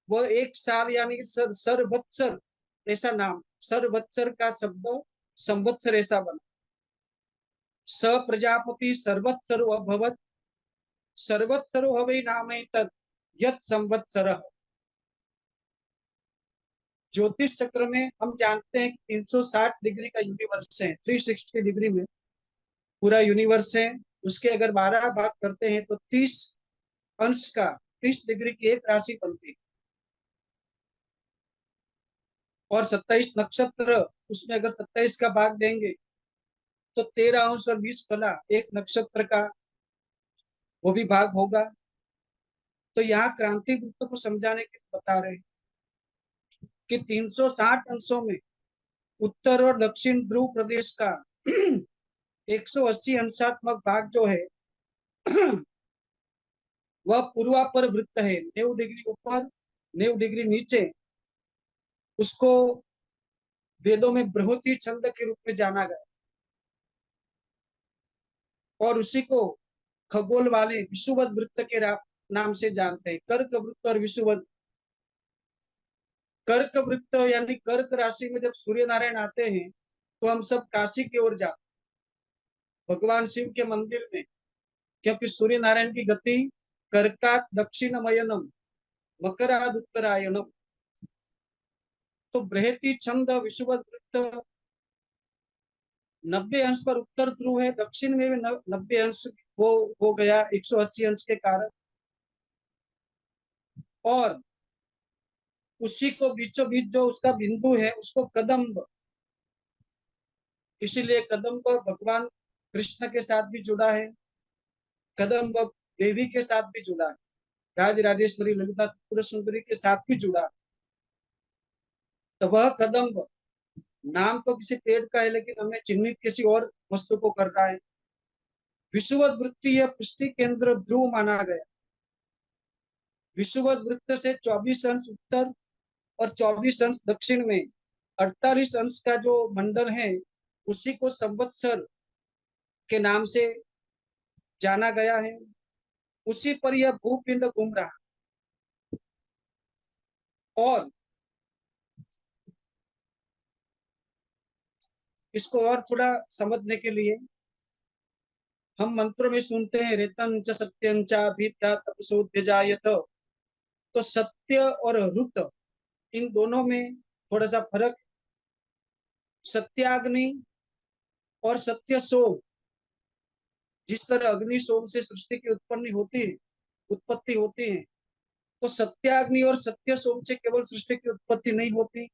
वो एक साल यानी सरवत्सर, ऐसा नाम, सरवत्सर का शब्द संवत्सर ऐसा बना। स प्रजापति सर्वत्सरो अभवत्, सर्वत्सरो हवै नाम तत् यत् संवत्सरः। ज्योतिष चक्र में हम जानते हैं कि 360 डिग्री का यूनिवर्स है, 360 डिग्री में पूरा यूनिवर्स है। उसके अगर 12 भाग करते हैं तो 30 अंश का, 30 डिग्री की एक राशि बनती है। और 27 नक्षत्र, उसमें अगर 27 का भाग देंगे तो 13 अंश और 20 कला एक नक्षत्र का वो भी भाग होगा। तो यहाँ क्रांति वृत्त को समझाने के लिए बता रहे हैं कि 360 अंशों में उत्तर और दक्षिण ध्रुव प्रदेश का 180 अंशात्मक भाग जो है वह पूर्वापर वृत्त है, 90 डिग्री ऊपर 90 डिग्री नीचे। उसको वेदों में बृहति छंद के रूप में जाना गया, और उसी को खगोल वाले विषुवत वृत्त के नाम से जानते हैं, कर्क वृत्त और विषुवत। कर्क वृत्त यानी कर्क राशि में जब सूर्य नारायण आते हैं तो हम सब काशी की ओर जाते, भगवान शिव के मंदिर में क्योंकि सूर्य नारायण की गति कर्कात दक्षिणमयनम मकराद उत्तरायणम। तो बृहति छंद विषुववृत्त 90 अंश पर उत्तर ध्रुव है, दक्षिण में भी 90 अंश वो हो गया 180 अंश के कारण। और उसी को बीचों बीच जो उसका बिंदु है उसको कदम्ब, इसीलिए कदम्ब भगवान कृष्ण के साथ भी जुड़ा है, कदम्ब देवी के साथ भी जुड़ा है, राज राजेश्वरी ललिता त्रिपुर सुंदरी के साथ भी जुड़ा है। तो वह कदम्ब नाम तो किसी पेड़ का है, लेकिन हमें चिन्हित किसी और वस्तु को कर रहा है। विषुवत वृत्ति यह पृष्ठि केंद्र ध्रुव माना गया। विषुवत वृत्त से 24 अंश उत्तर और 24 अंश दक्षिण में 48 अंश का जो मंडल है उसी को संवत्सर के नाम से जाना गया है। उसी पर यह भूपिंड घूम रहा। और इसको और थोड़ा समझने के लिए हम मंत्रों में सुनते हैं रेतन च सत्यं च अभिद्या तपसोऽध्यजायत। तो सत्य और ऋत इन दोनों में थोड़ा सा फर्क। सत्याग्नि और सत्य सोम, जिस तरह अग्नि सोम से सृष्टि की उत्पत्ति होती है, तो सत्याग्नि और सत्य सोम से केवल सृष्टि की उत्पत्ति नहीं होती।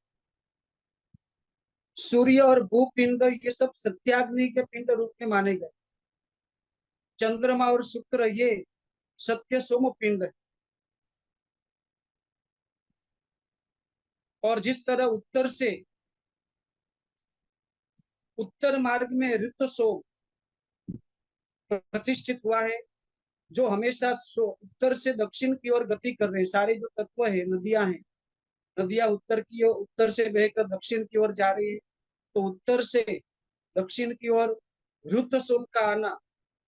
सूर्य और भूपिंड ये सब सत्याग्नि के पिंड रूप में माने गए। चंद्रमा और शुक्र ये सत्य सोम पिंड है। और जिस तरह उत्तर मार्ग में ऋत सोम प्रतिष्ठित हुआ है, जो हमेशा उत्तर से दक्षिण की ओर गति कर रहे हैं। सारे जो तत्व है, नदियां हैं, नदियां उत्तर से बहकर दक्षिण की ओर जा रही है। तो उत्तर से दक्षिण की ओर ऋत सोम का आना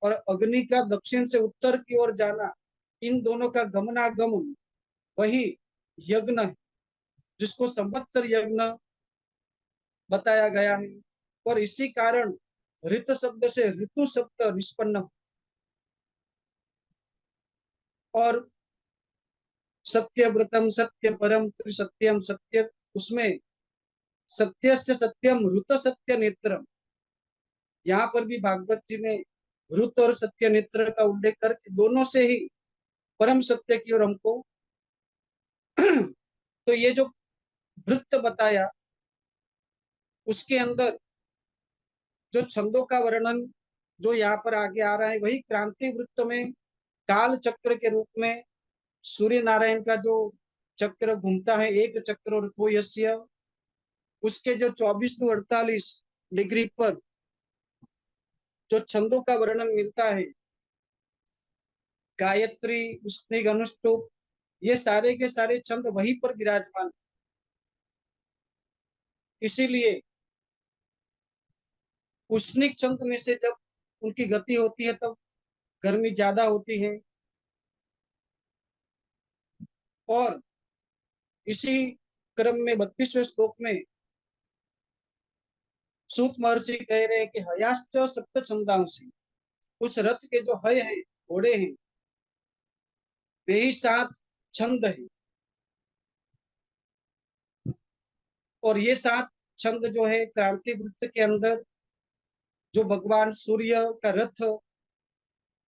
और अग्नि का दक्षिण से उत्तर की ओर जाना, इन दोनों का गमनागमन वही यज्ञ है, जिसको संवत्सर यज्ञ बताया गया है। और इसी कारण ऋत शब्द से ऋतु शब्द निष्पन्न। और सत्यव्रतम सत्य परम त्रिसत्यम सत्य, उसमें सत्य से सत्यम ऋत सत्य नेत्रम, यहाँ पर भी भागवत जी ने ऋत और सत्य नेत्र का उल्लेख करके दोनों से ही परम सत्य की ओर हमको तो ये जो वृत्त बताया उसके अंदर जो छंदों का वर्णन जो यहाँ पर आगे आ रहा है, वही क्रांति वृत्त में काल चक्र के रूप में सूर्य नारायण का जो चक्र घूमता है, एक चक्र ऋतु यस्य, उसके जो 24 to 48 डिग्री पर जो छंदों का वर्णन मिलता है, गायत्री उष्णिक अनुष्टुप, ये सारे के सारे छंद वहीं पर विराजमान। इसीलिए उष्णिक छंद में से जब उनकी गति होती है तब गर्मी ज्यादा होती है। और इसी क्रम में 32वें श्लोक में सूत महर्षि कह रहे हैं कि हयाश्च सप्त छंदांसी, उस रथ के जो हय हैं, घोड़े हैं, वे ही 7 छंद है। और ये 7 छंद जो है क्रांति वृत्त के अंदर जो भगवान सूर्य का रथ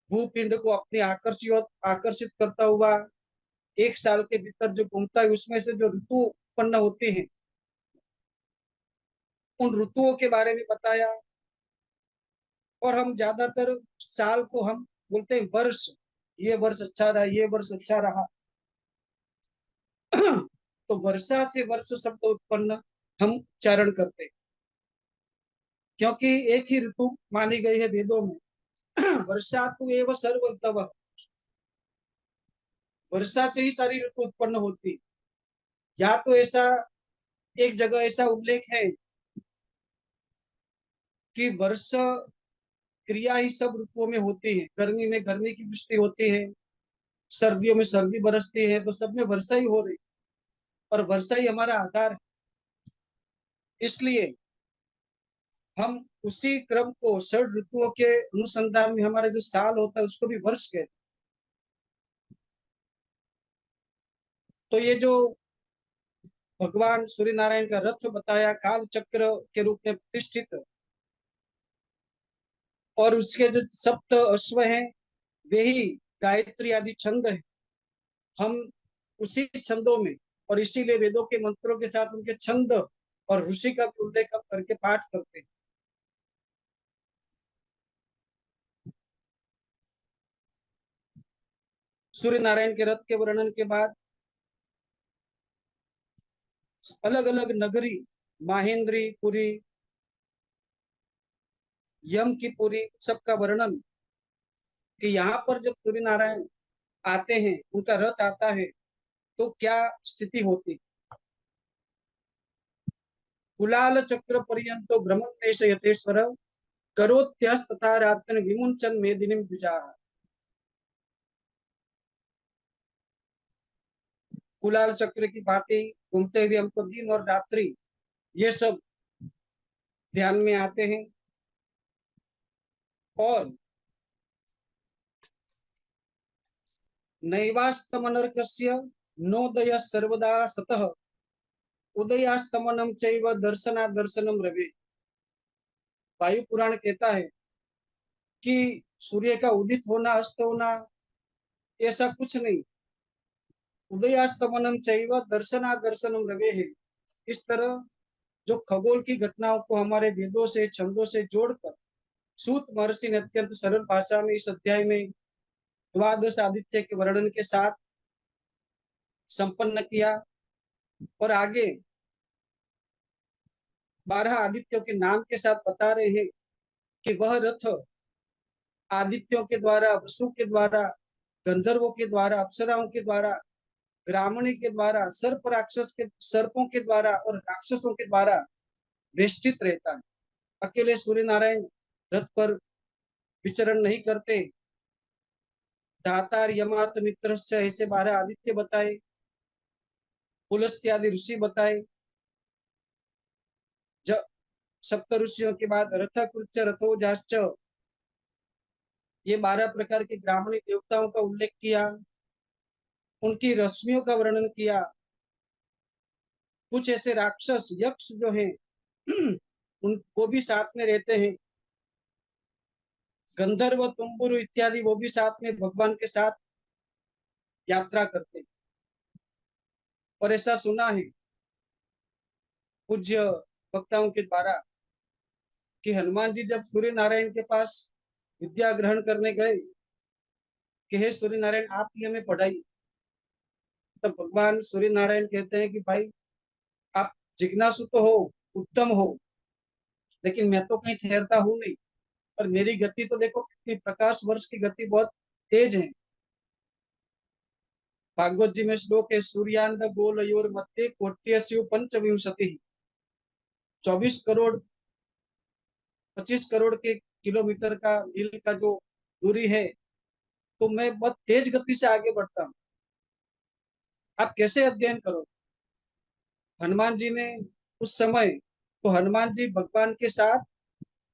भूपिंड को अपने आकर्षित करता हुआ 1 साल के भीतर जो घूमता है, उसमें से जो ऋतु उत्पन्न होती है, उन ऋतुओं के बारे में बताया। और हम ज्यादातर साल को हम बोलते हैं वर्ष, ये वर्ष अच्छा रहा, ये वर्ष अच्छा रहा। तो वर्षा से वर्ष शब्द उत्पन्न हम उच्चारण करते हैं, क्योंकि एक ही ऋतु मानी गई है वेदों में। वर्षा तो एवं सर्वतव, वर्षा से ही सारी ऋतु उत्पन्न होती। या तो ऐसा एक जगह ऐसा उल्लेख है कि वर्ष क्रिया ही सब ऋतुओं में होती है। गर्मी में गर्मी की वृष्टि होती है, सर्दियों में सर्दी बरसती है, तो सब में वर्षा ही हो रही। और वर्षा ही हमारा आधार है। इसलिए हम उसी क्रम को षड ऋतुओं के अनुसंधान में हमारे जो साल होता है उसको भी वर्ष कहते हैं। तो ये जो भगवान सूर्य नारायण का रथ बताया काल चक्र के रूप में प्रतिष्ठित, और उसके जो सप्त अश्व हैं वे ही गायत्री आदि छंद है। हम उसी छंदों में और इसीलिए वेदों के मंत्रों के साथ उनके छंद और ऋषि का उल्लेख करके पाठ करते हैं। सूर्य नारायण के रथ के वर्णन के बाद अलग अलग नगरी, माहेंद्री पुरी, यम की पुरी, सबका वर्णन कि यहाँ पर जब सूर्य नारायण आते हैं, उनका रथ आता है तो क्या स्थिति होती। कुलाल चक्र पर्यंतो भ्रमण यथेश्वर करोत्यस्तथा रात्रन विमुंचन मेदिनीम द्विजा। कुलाल चक्र की भांति घूमते हुए हमको दिन और रात्रि ये सब ध्यान में आते हैं। और नैवास्तमनर्कस्य नोदय सर्वदा सतः उदयास्तमनम चैव दर्शना दर्शनम रवि। वायु पुराण कहता है कि सूर्य का उदित होना अस्त होना ऐसा कुछ नहीं, उदयास्तमनम चैव दर्शना दर्शनम रवे है। इस तरह जो खगोल की घटनाओं को हमारे वेदों से छंदों से जोड़कर सूत महर्षि ने अत्यंत सरल भाषा में इस अध्याय में द्वादश आदित्य के वर्णन के साथ संपन्न किया। और आगे 12 आदित्यों के नाम के साथ बता रहे हैं कि वह रथ आदित्यों के द्वारा, वसु के द्वारा, गंधर्वों के द्वारा, अप्सराओं के द्वारा, ग्रामणी के द्वारा, सर्प राक्षस के सर्पों के द्वारा और राक्षसों के द्वारा वेष्टित रहता है। अकेले सूर्य नारायण रथ पर विचरण नहीं करते। दातार यमात मित्र ऐसे 12 आदित्य बताए, पुलस्त्यादि ऋषि बताए। जब सप्त ऋषियों के बाद रथ कृच रथो जाश्च, ये 12 प्रकार के ग्रामीण देवताओं का उल्लेख किया, उनकी रश्मियों का वर्णन किया। कुछ ऐसे राक्षस यक्ष जो हैं उनको भी साथ में रहते हैं, गंधर्व तुम्बुरु इत्यादि वो भी साथ में भगवान के साथ यात्रा करते हैं। और ऐसा सुना है पूज्य वक्ताओं के द्वारा कि हनुमान जी जब सूर्य नारायण के पास विद्या ग्रहण करने गए कि हे सूर्य नारायण आप ही हमें पढ़ाइए, तब भगवान सूर्य नारायण कहते हैं कि भाई आप जिज्ञासु तो हो, उत्तम हो, लेकिन मैं तो कहीं ठहरता हूँ नहीं। और मेरी गति तो देखो कितनी, प्रकाश वर्ष की गति बहुत तेज है। भागवत जी में श्लोक है, सूर्यांड गोलयोर मध्य कोट्यस्यु पंचविंशति, 24 करोड़ 25 करोड़ के किलोमीटर का मील का जो दूरी है, तो मैं बहुत तेज गति से आगे बढ़ता हूँ, आप कैसे अध्ययन करो। हनुमान जी ने उस समय, तो हनुमान जी भगवान के साथ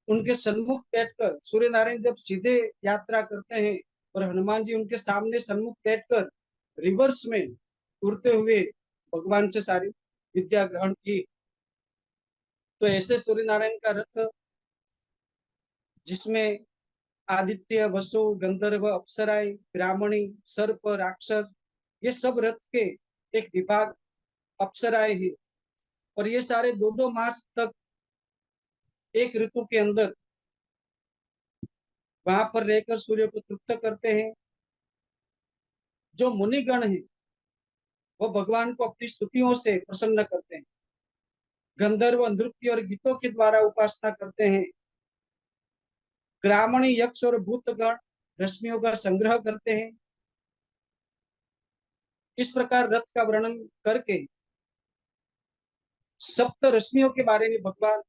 उनके सन्मुख बैठकर, सूर्य नारायण जब सीधे यात्रा करते हैं और हनुमान जी उनके सामने सन्मुख बैठकर रिवर्स में उड़ते हुए भगवान से सारी विद्या ग्रहण की। तो ऐसे सूर्य नारायण का रथ जिसमें आदित्य, वसु, गंधर्व, अप्सराएं, ब्राह्मणी, सर्प, राक्षस, ये सब रथ के एक विभाग अप्सराएं हैं। और ये सारे 2-2 मास तक एक ऋतु के अंदर वहां पर रहकर सूर्य को तृप्त करते हैं। जो मुनिगण है वो भगवान को अपनी स्तुतियों से प्रसन्न करते हैं, गंधर्व नृत्य और गीतों के द्वारा उपासना करते हैं, ग्रामणी यक्ष और भूतगण रश्मियों का संग्रह करते हैं। इस प्रकार रथ का वर्णन करके सप्त रश्मियों के बारे में भगवान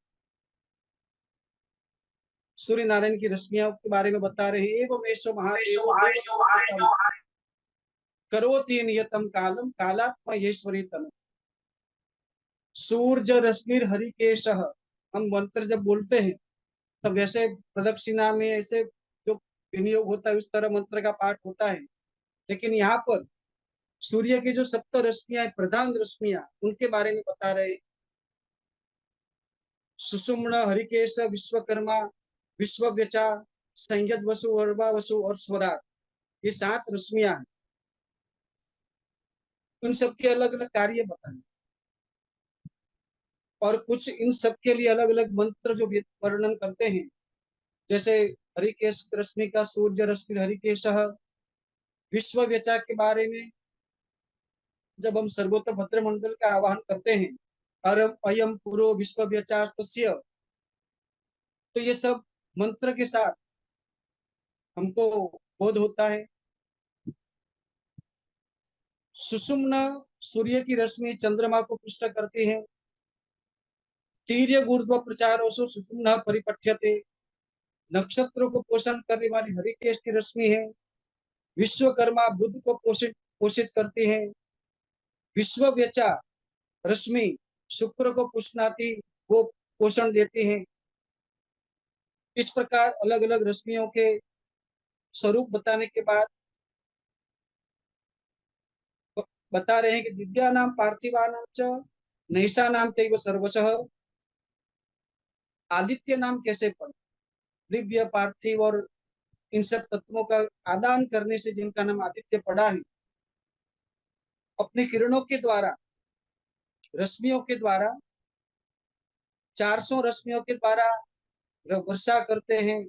सूर्य नारायण की रश्मियों के बारे में बता रहे हैं। एवं ऐसो महादेव करोति नियतम कालम कालात्मा येश्वरी तनु। सूर्य रश्मिर हरिकेश, हम मंत्र जब बोलते हैं तो वैसे प्रदक्षिणा में ऐसे जो विनियोग होता है उस तरह मंत्र का पाठ होता है, लेकिन यहाँ पर सूर्य की जो सप्त रश्मियां, प्रधान रश्मियां, उनके बारे में बता रहे। सुषुम्न, हरिकेश, विश्वकर्मा, विश्वव्यचा, संयत वसु, अर्वा वसु और स्वराट, ये 7 रश्मियां हैं। उन सबके अलग अलग कार्य बताए और कुछ इन सब के लिए अलग अलग मंत्र जो वर्णन करते हैं। जैसे हरिकेश रश्मि का सूर्य रश्मि हरिकेश, विश्व व्यचा के बारे में जब हम सर्वोत्तर भद्र मंडल का आवाहन करते हैं, अरम अयम पुरो विश्व व्यचा, तो ये सब मंत्र के साथ हमको बोध होता है। सुषुम्ना सूर्य की रश्मि चंद्रमा को पुष्ट करती है। तीर्य ऊर्ध्व प्रचार सुषुम्ना परिपठ्यते, नक्षत्रों को पोषण करने वाली हरिकेश की रश्मि है। विश्वकर्मा बुद्ध को पोषित पोषित करती है। विश्व व्यचा रश्मि शुक्र को पुष्णाती, वो पोषण देती है। इस प्रकार अलग अलग रश्मियों के स्वरूप बताने के बाद बता रहे हैं कि दिव्या नाम पार्थिवानाम च नैषा नाम तैव सर्वशः, आदित्य नाम कैसे पड़े, दिव्य पार्थिव और इन सब तत्वों का आदान करने से जिनका नाम आदित्य पड़ा है, अपनी किरणों के द्वारा, रश्मियों के द्वारा, 400 रश्मियों के द्वारा वर्षा करते हैं,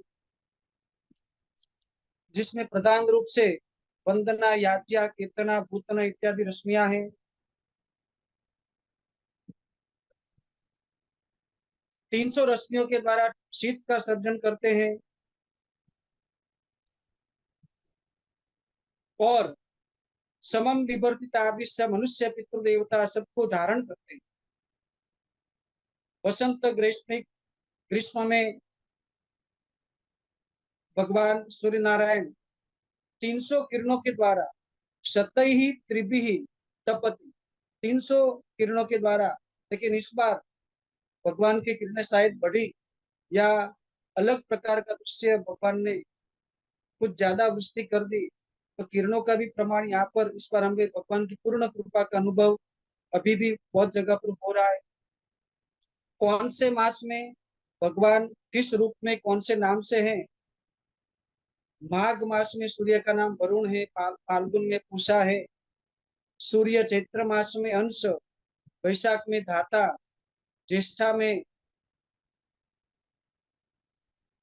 जिसमें प्रधान रूप से वंदना, याज्ञा, कीर्तना, भूतना इत्यादि रश्मियां हैं। 300 रश्मियों के द्वारा शीत का सर्जन करते हैं और समम विवर्तिता विश्व मनुष्य पितृदेवता सबको धारण करते हैं। वसंत ग्रीष्म ग्रीष्म में भगवान सूर्य नारायण 300 किरणों के द्वारा शतही त्रिभिः तपति, 300 किरणों के द्वारा, लेकिन इस बार भगवान की किरणें शायद बढ़ी या अलग प्रकार का दृश्य भगवान ने कुछ ज्यादा वृष्टि कर दी, तो किरणों का भी प्रमाण यहाँ पर इस बार हमें भगवान की पूर्ण कृपा का अनुभव अभी भी बहुत जगह पर हो रहा है। कौन से मास में भगवान किस रूप में कौन से नाम से हैं? माघ मास में सूर्य का नाम वरुण है, फाल्गुन में पूषा है, सूर्य चैत्र मास में अंश, वैशाख में धाता, ज्येष्ठा में,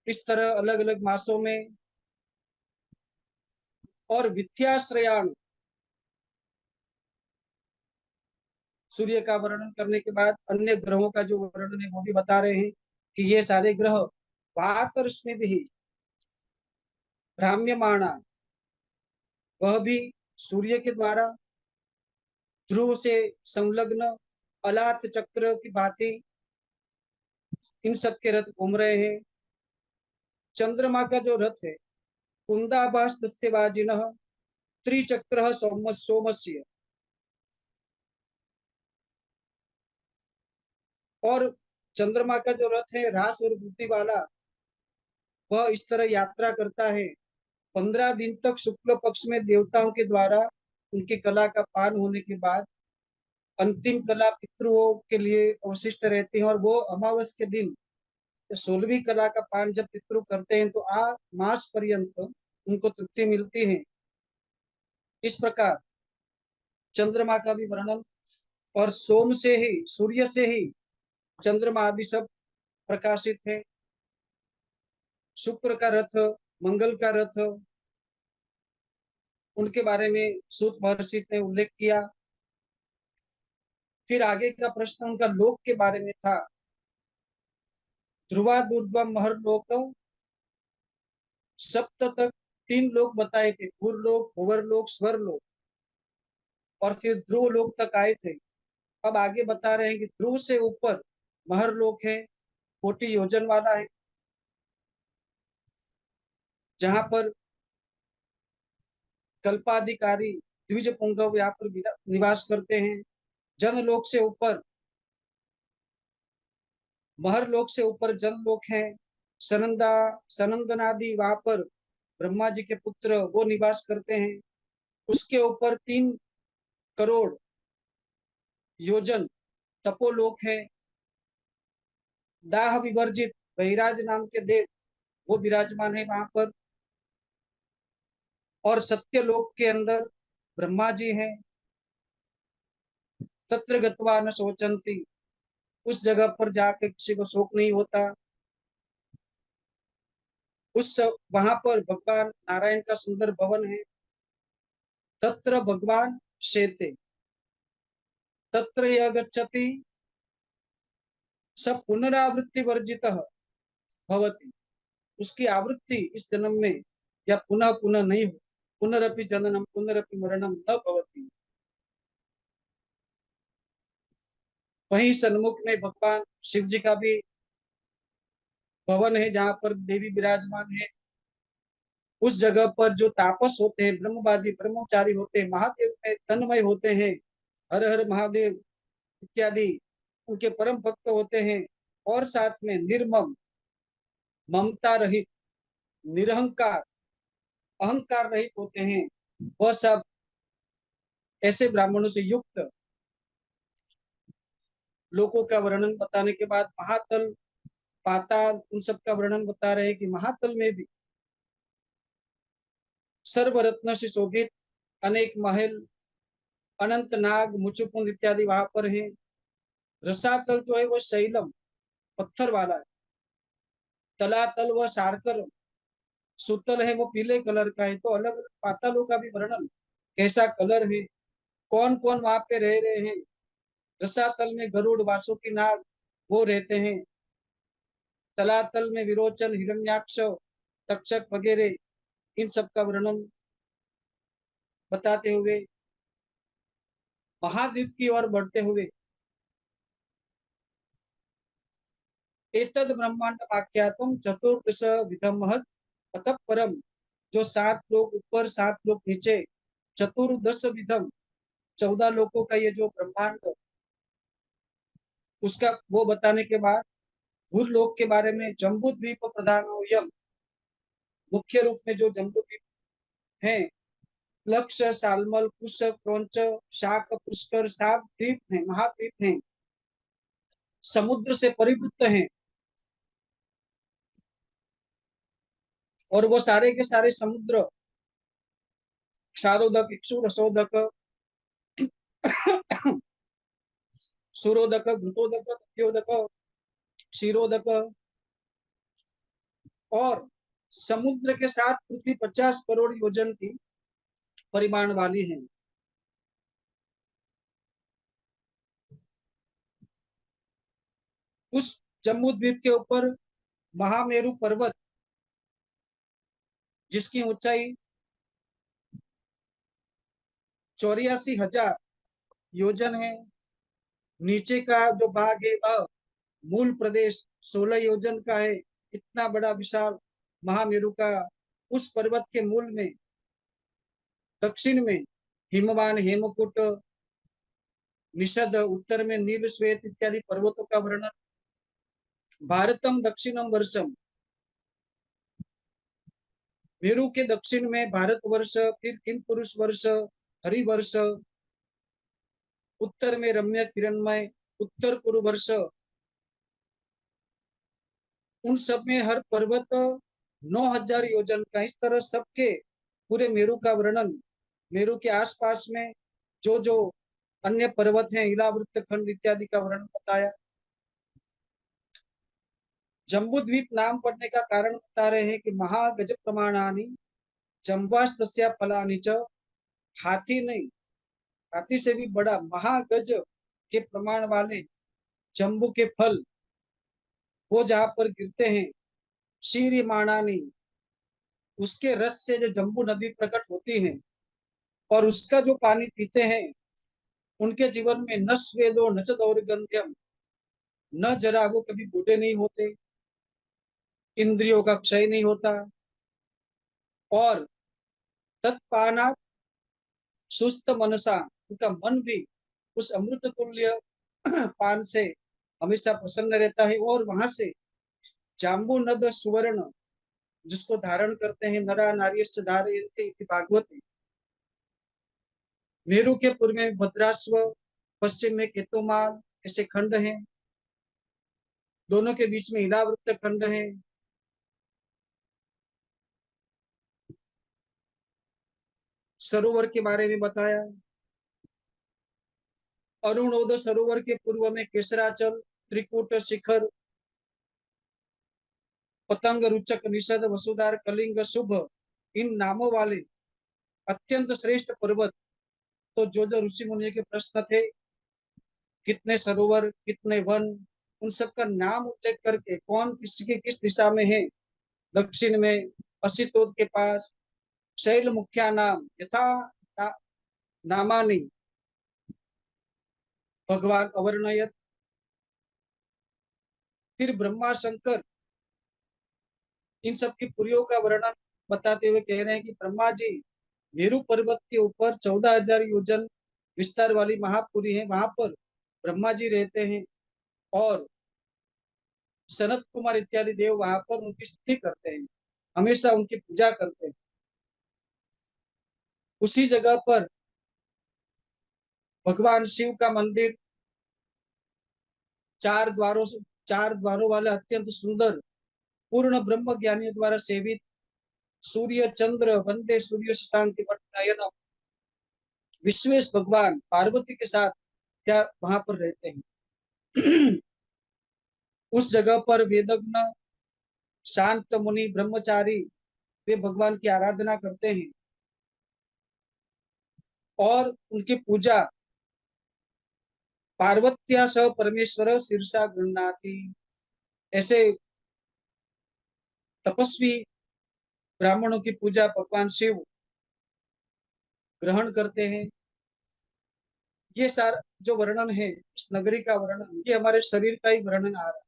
इस तरह अलग अलग मासों में। और विद्याश्रयाण, सूर्य का वर्णन करने के बाद अन्य ग्रहों का जो वर्णन है वो भी बता रहे हैं कि ये सारे ग्रह वातरश्मि भी भ्राम्यमाणा, वह भी सूर्य के द्वारा ध्रुव से संलग्न अलात चक्र की भांति इन सब के रथ घूम रहे हैं। चंद्रमा का जो रथ है कुंदाभास तस्यवाजिनः त्रिचक्र सोमस्य, और चंद्रमा का जो रथ है रास और बुद्धि वाला, वह इस तरह यात्रा करता है। 15 दिन तक शुक्ल पक्ष में देवताओं के द्वारा उनकी कला का पान होने के बाद अंतिम कला पितृओं के लिए अवशिष्ट रहती है, और वो अमावस के दिन 16वीं कला का पान जब पितृ करते हैं तो आ मास पर्यंत उनको तृप्ति मिलती है। इस प्रकार चंद्रमा का भी वर्णन, और सोम से ही, सूर्य से ही चंद्रमा आदि सब प्रकाशित है। शुक्र का रथ, मंगल का रथ, उनके बारे में सूत महर्षि ने उल्लेख किया। फिर आगे का प्रश्न उनका लोक के बारे में था। ध्रुवा दुर्वा महर लोक, सप्त तक 3 लोक बताए थे, भूरलोक, भुवरलोक, स्वरलोक, और फिर ध्रुव लोक तक आए थे। अब आगे बता रहे हैं कि ध्रुव से ऊपर महर लोक है, 40 योजन वाला है, जहां पर कल्पाधिकारी द्विज पुंगव यहाँ पर निवास करते हैं। जनलोक से ऊपर, महर लोक से ऊपर जनलोक है, सनंदा सनंदनादि वहां पर ब्रह्मा जी के पुत्र वो निवास करते हैं। उसके ऊपर 3 करोड़ योजन तपोलोक है। दाह विवर्जित बहिराज नाम के देव वो विराजमान है वहां पर। और सत्यलोक के अंदर ब्रह्मा जी हैं। तत्र गत्वा न शोचंती, उस जगह पर जाकर किसी को शोक नहीं होता। उस वहां पर भगवान नारायण का सुंदर भवन है। तत्र भगवान शेते, तत्र यह गच्छति सब पुनरावृत्ति वर्जित भवति, उसकी आवृत्ति इस जन्म में या पुनः पुनः नहीं हो। पुनरपि जननम पुनरपि मरणम न भवति। वहीं सन्मुख में भगवान शिव जी का भी भवन है जहाँ पर देवी विराजमान है। उस जगह पर जो तापस होते हैं, ब्रह्मवादी ब्रह्मचारी होते हैं, महादेव में तन्मय होते हैं, हर हर महादेव इत्यादि उनके परम भक्त होते हैं। और साथ में निर्मम, ममता रहित, निरहंकार, अहंकार रहित होते हैं। वह सब ऐसे ब्राह्मणों से युक्त लोगों का वर्णन बताने के बाद महातल, पाताल, उन सब का वर्णन बता रहे हैं कि महातल में भी सर्वरत्न से शोभित अनेक महल, अनंत नाग, मुचुकुंद इत्यादि वहां पर है। रसातल जो है वो शैलम, पत्थर वाला है। तलातल व सारकर, सुतल है वो पीले कलर का है। तो अलग अलग पातालों का भी वर्णन, कैसा कलर है, कौन कौन वहां पे रह रहे हैं। रसातल में गरुड़, वासुकी नाग वो रहते हैं। तलातल में विरोचन, हिरण्याक्ष, तक्षक वगैरह इन सब का वर्णन बताते हुए महाद्वीप की ओर बढ़ते हुए एतद ब्रह्मांड वाक्यातम चतुर्दश विधम महत अतः परम, जो 7 लोग ऊपर 7 लोग नीचे, चतुर्दश विधम 14 लोगों का ये जो ब्रह्मांड, उसका वो बताने के बाद भूलोक के बारे में जम्बू द्वीप प्रधान यम, मुख्य रूप में जो जम्बू द्वीप है, लक्ष्य, सालमल, कुश, क्रौंच, शाक, पुष्कर, सात द्वीप है, महाद्वीप है, समुद्र से परिवृत हैं। और वो सारे के सारे समुद्र, क्षारोदक, इक्षु, रसोदक, सुरोदक, घृतोदक, तथ्योदक, क्षीरोदक, और समुद्र के साथ पृथ्वी 50 करोड़ योजन की परिमाण वाली है। उस जम्बू द्वीप के ऊपर महामेरु पर्वत, जिसकी ऊंचाई 84,000 योजन है। नीचे का जो भाग है वह मूल प्रदेश 16 योजन का है। इतना बड़ा विशाल महामेरु का उस पर्वत के मूल में दक्षिण में हिमवान, हेमकूट, निषद, उत्तर में नील, श्वेत इत्यादि पर्वतों का वर्णन। भारतम दक्षिणम वर्षम, मेरु के दक्षिण में भारत वर्ष, फिर किम पुरुष वर्ष, हरिवर्ष, उत्तर में रम्य किरणमय उत्तर पूर्व वर्ष। उन सब में हर पर्वत 9,000 योजन का। इस तरह सबके पूरे मेरु का वर्णन, मेरु के आसपास में जो जो अन्य पर्वत हैं, इलावृत्त खंड इत्यादि का वर्णन बताया। जम्बू द्वीप नाम पड़ने का कारण बता रहे हैं कि महागज प्रमाणानि जम्बास्तस्या फलानि च, हाथी नहीं, हाथी से भी बड़ा महागज के प्रमाण वाले जम्बू के फल वो जहाँ पर गिरते हैं, शीर्यमाणानि, उसके रस से जो जम्बू नदी प्रकट होती है और उसका जो पानी पीते हैं, उनके जीवन में न स्वेदो न च दौर्गंध्यम, न जरा वो कभी बूढ़े नहीं होते, इंद्रियों का क्षय नहीं होता, और तत्पाना सुस्त मनसा, उनका मन भी उस अमृत तुल्य पान से हमेशा प्रसन्न रहता है। और वहां से जाम्बू नद सुवर्ण, जिसको धारण करते हैं नरा नार्यश्च धारयन्ते इति भागवते। मेरु के पूर्व में भद्राश्व, पश्चिम में केतुमाल, ऐसे खंड हैं। दोनों के बीच में इलावृत्त खंड है। सरोवर के बारे में बताया। अरुणोद सरोवर के पूर्व में केसराचल, त्रिकूट शिखर, पतंग रुचक निषद, वसुधार, कलिंग, शुभ, इन नामों वाले अत्यंत श्रेष्ठ पर्वत। तो जो जो ऋषि मुनि के प्रश्न थे, कितने सरोवर, कितने वन, उन सब का नाम उल्लेख करके कौन किसकी किस दिशा में है। दक्षिण में असितोद के पास शैल मुख्या नाम यथा ना, नामानि भगवान अवर्णयत। फिर ब्रह्मा शंकर इन सब की पुरियों का वर्णन बताते हुए कह रहे हैं कि ब्रह्मा जी मेरु पर्वत के ऊपर 14,000 योजन विस्तार वाली महापुरी है, वहां पर ब्रह्मा जी रहते हैं और सनत कुमार इत्यादि देव वहां पर उनकी स्तुति करते हैं, हमेशा उनकी पूजा करते हैं। उसी जगह पर भगवान शिव का मंदिर, चार द्वारों से, चार द्वारों वाला अत्यंत सुंदर, पूर्ण ब्रह्म ज्ञानियों द्वारा सेवित, सूर्य चंद्र वंदे सूर्य शशांक नयन, विश्वेश भगवान पार्वती के साथ क्या वहां पर रहते हैं। उस जगह पर वेदज्ञ शांत मुनि ब्रह्मचारी वे भगवान की आराधना करते हैं और उनकी पूजा पार्वत्या स परमेश्वर शीर्षा गृहणाति, ऐसे तपस्वी ब्राह्मणों की पूजा भगवान शिव ग्रहण करते हैं। ये सारा जो वर्णन है इस नगरी का वर्णन, ये हमारे शरीर का ही वर्णन आ रहा है।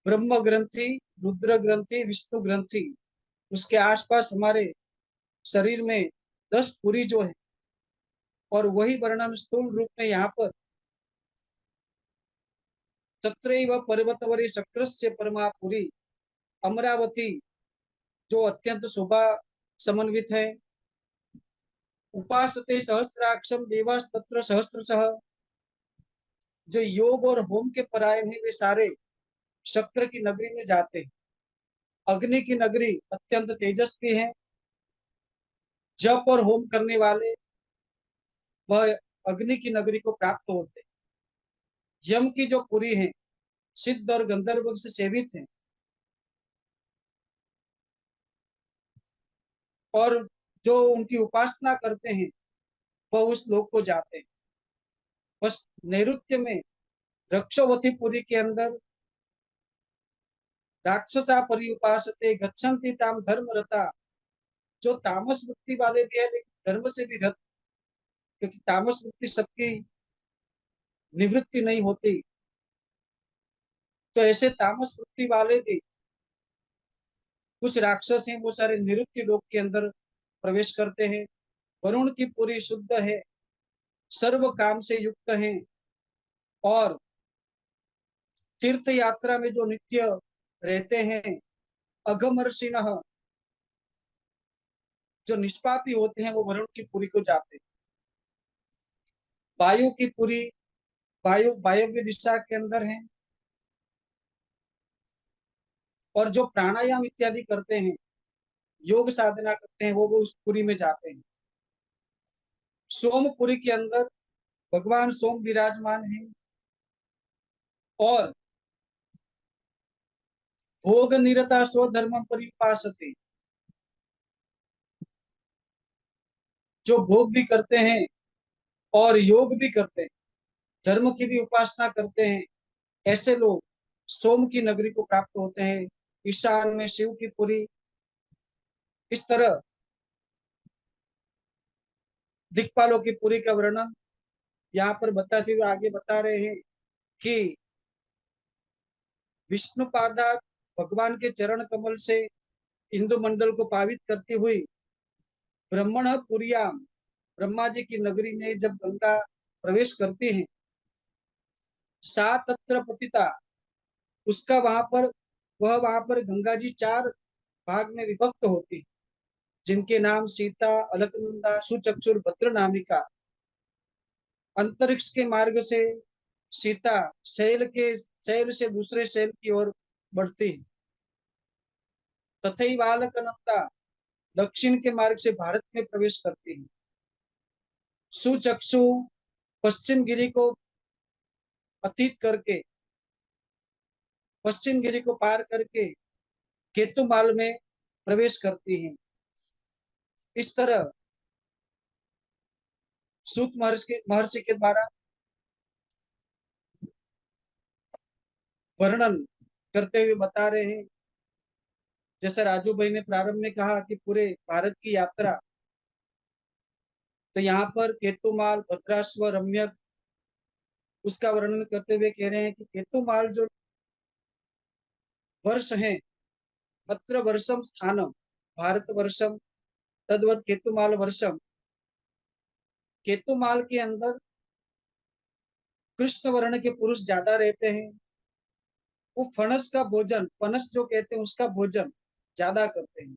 ब्रह्म ग्रंथि, रुद्र ग्रंथि, विष्णु ग्रंथि, उसके आसपास हमारे शरीर में 10 पुरी जो है, और वही वर्णन स्थूल रूप में यहाँ पर तत्रैव पर्वतवरी शक्रस्य परमापुरी अमरावती, जो अत्यंत शोभा समन्वित है। उपासते सहस्राक्षम देवास तत्र सहस्त्रशः, जो योग और होम के परायण है वे सारे शक्र की नगरी में जाते हैं। अग्नि की नगरी अत्यंत तेजस्वी है। जप और होम करने वाले वह अग्नि की नगरी को प्राप्त होते हैं। यम की जो पुरी है सिद्ध और गंधर्व से सेवित है, और जो उनकी उपासना करते हैं वह उस लोक को जाते हैं। बस नैऋत्य में रक्षोवतीपुरी के अंदर राक्षसा पर्युपासते गच्छन्ति ताम धर्मरता, जो तामस वृत्ति वाले भी है लेकिन धर्म से भी रत, क्योंकि तामस वृत्ति सबकी निवृत्ति नहीं होती। तो ऐसे तामस वृत्ति वाले भी कुछ राक्षस हैं, वो सारे निवृत्ति लोक के अंदर प्रवेश करते हैं। वरुण की पूरी शुद्ध है, सर्व काम से युक्त है, और तीर्थ यात्रा में जो नित्य रहते हैं अघमर्षिण, जो निष्पापी होते हैं वो वरुण की पुरी को जाते हैं। वायु की पुरी, वायु वायव्य दिशा के अंदर है, और जो प्राणायाम इत्यादि करते हैं, योग साधना करते हैं, वो उस पुरी में जाते हैं। सोमपुरी के अंदर भगवान सोम विराजमान है, और भोग निरता स्वधर्म परिपासते, जो भोग भी करते हैं और योग भी करते हैं, धर्म की भी उपासना करते हैं, ऐसे लोग सोम की नगरी को प्राप्त होते हैं। ईशान में शिव की पुरी। इस तरह दिक्पालों की पुरी का वर्णन यहाँ पर बताते हुए आगे बता रहे हैं कि विष्णुपादा भगवान के चरण कमल से इंदु मंडल को पावित करती हुई ब्रह्मण पुरियाम, ब्रह्मा जी की नगरी में जब गंगा प्रवेश करती है, सा तत्र पतिता, उसका वहां पर वह वहां पर गंगा जी 4 भाग में विभक्त होती, जिनके नाम सीता, अलकनंदा, सुचक्षुर, भद्रनामिका। अंतरिक्ष के मार्ग से सीता शैल से दूसरे शैल की ओर बढ़ती, तथई अलकनंदा दक्षिण के मार्ग से भारत में प्रवेश करती है। सुचक्षु पश्चिम गिरि को अतीत करके, पश्चिम गिरि को पार करके केतुमाल में प्रवेश करती हैं। इस तरह सूत महर्षि के द्वारा वर्णन करते हुए बता रहे हैं। जैसा राजू भाई ने प्रारंभ में कहा कि पूरे भारत की यात्रा, तो यहाँ पर केतुमाल, भद्राश्व, रम्यक, उसका वर्णन करते हुए कह रहे हैं कि केतुमाल जो वर्ष है, अत्र वर्षम स्थानम भारत वर्षम तद्वत केतुमाल वर्षम। केतुमाल के अंदर कृष्ण वर्ण के पुरुष ज्यादा रहते हैं। वो फणस का भोजन, फणस जो कहते हैं उसका भोजन ज्यादा करते हैं।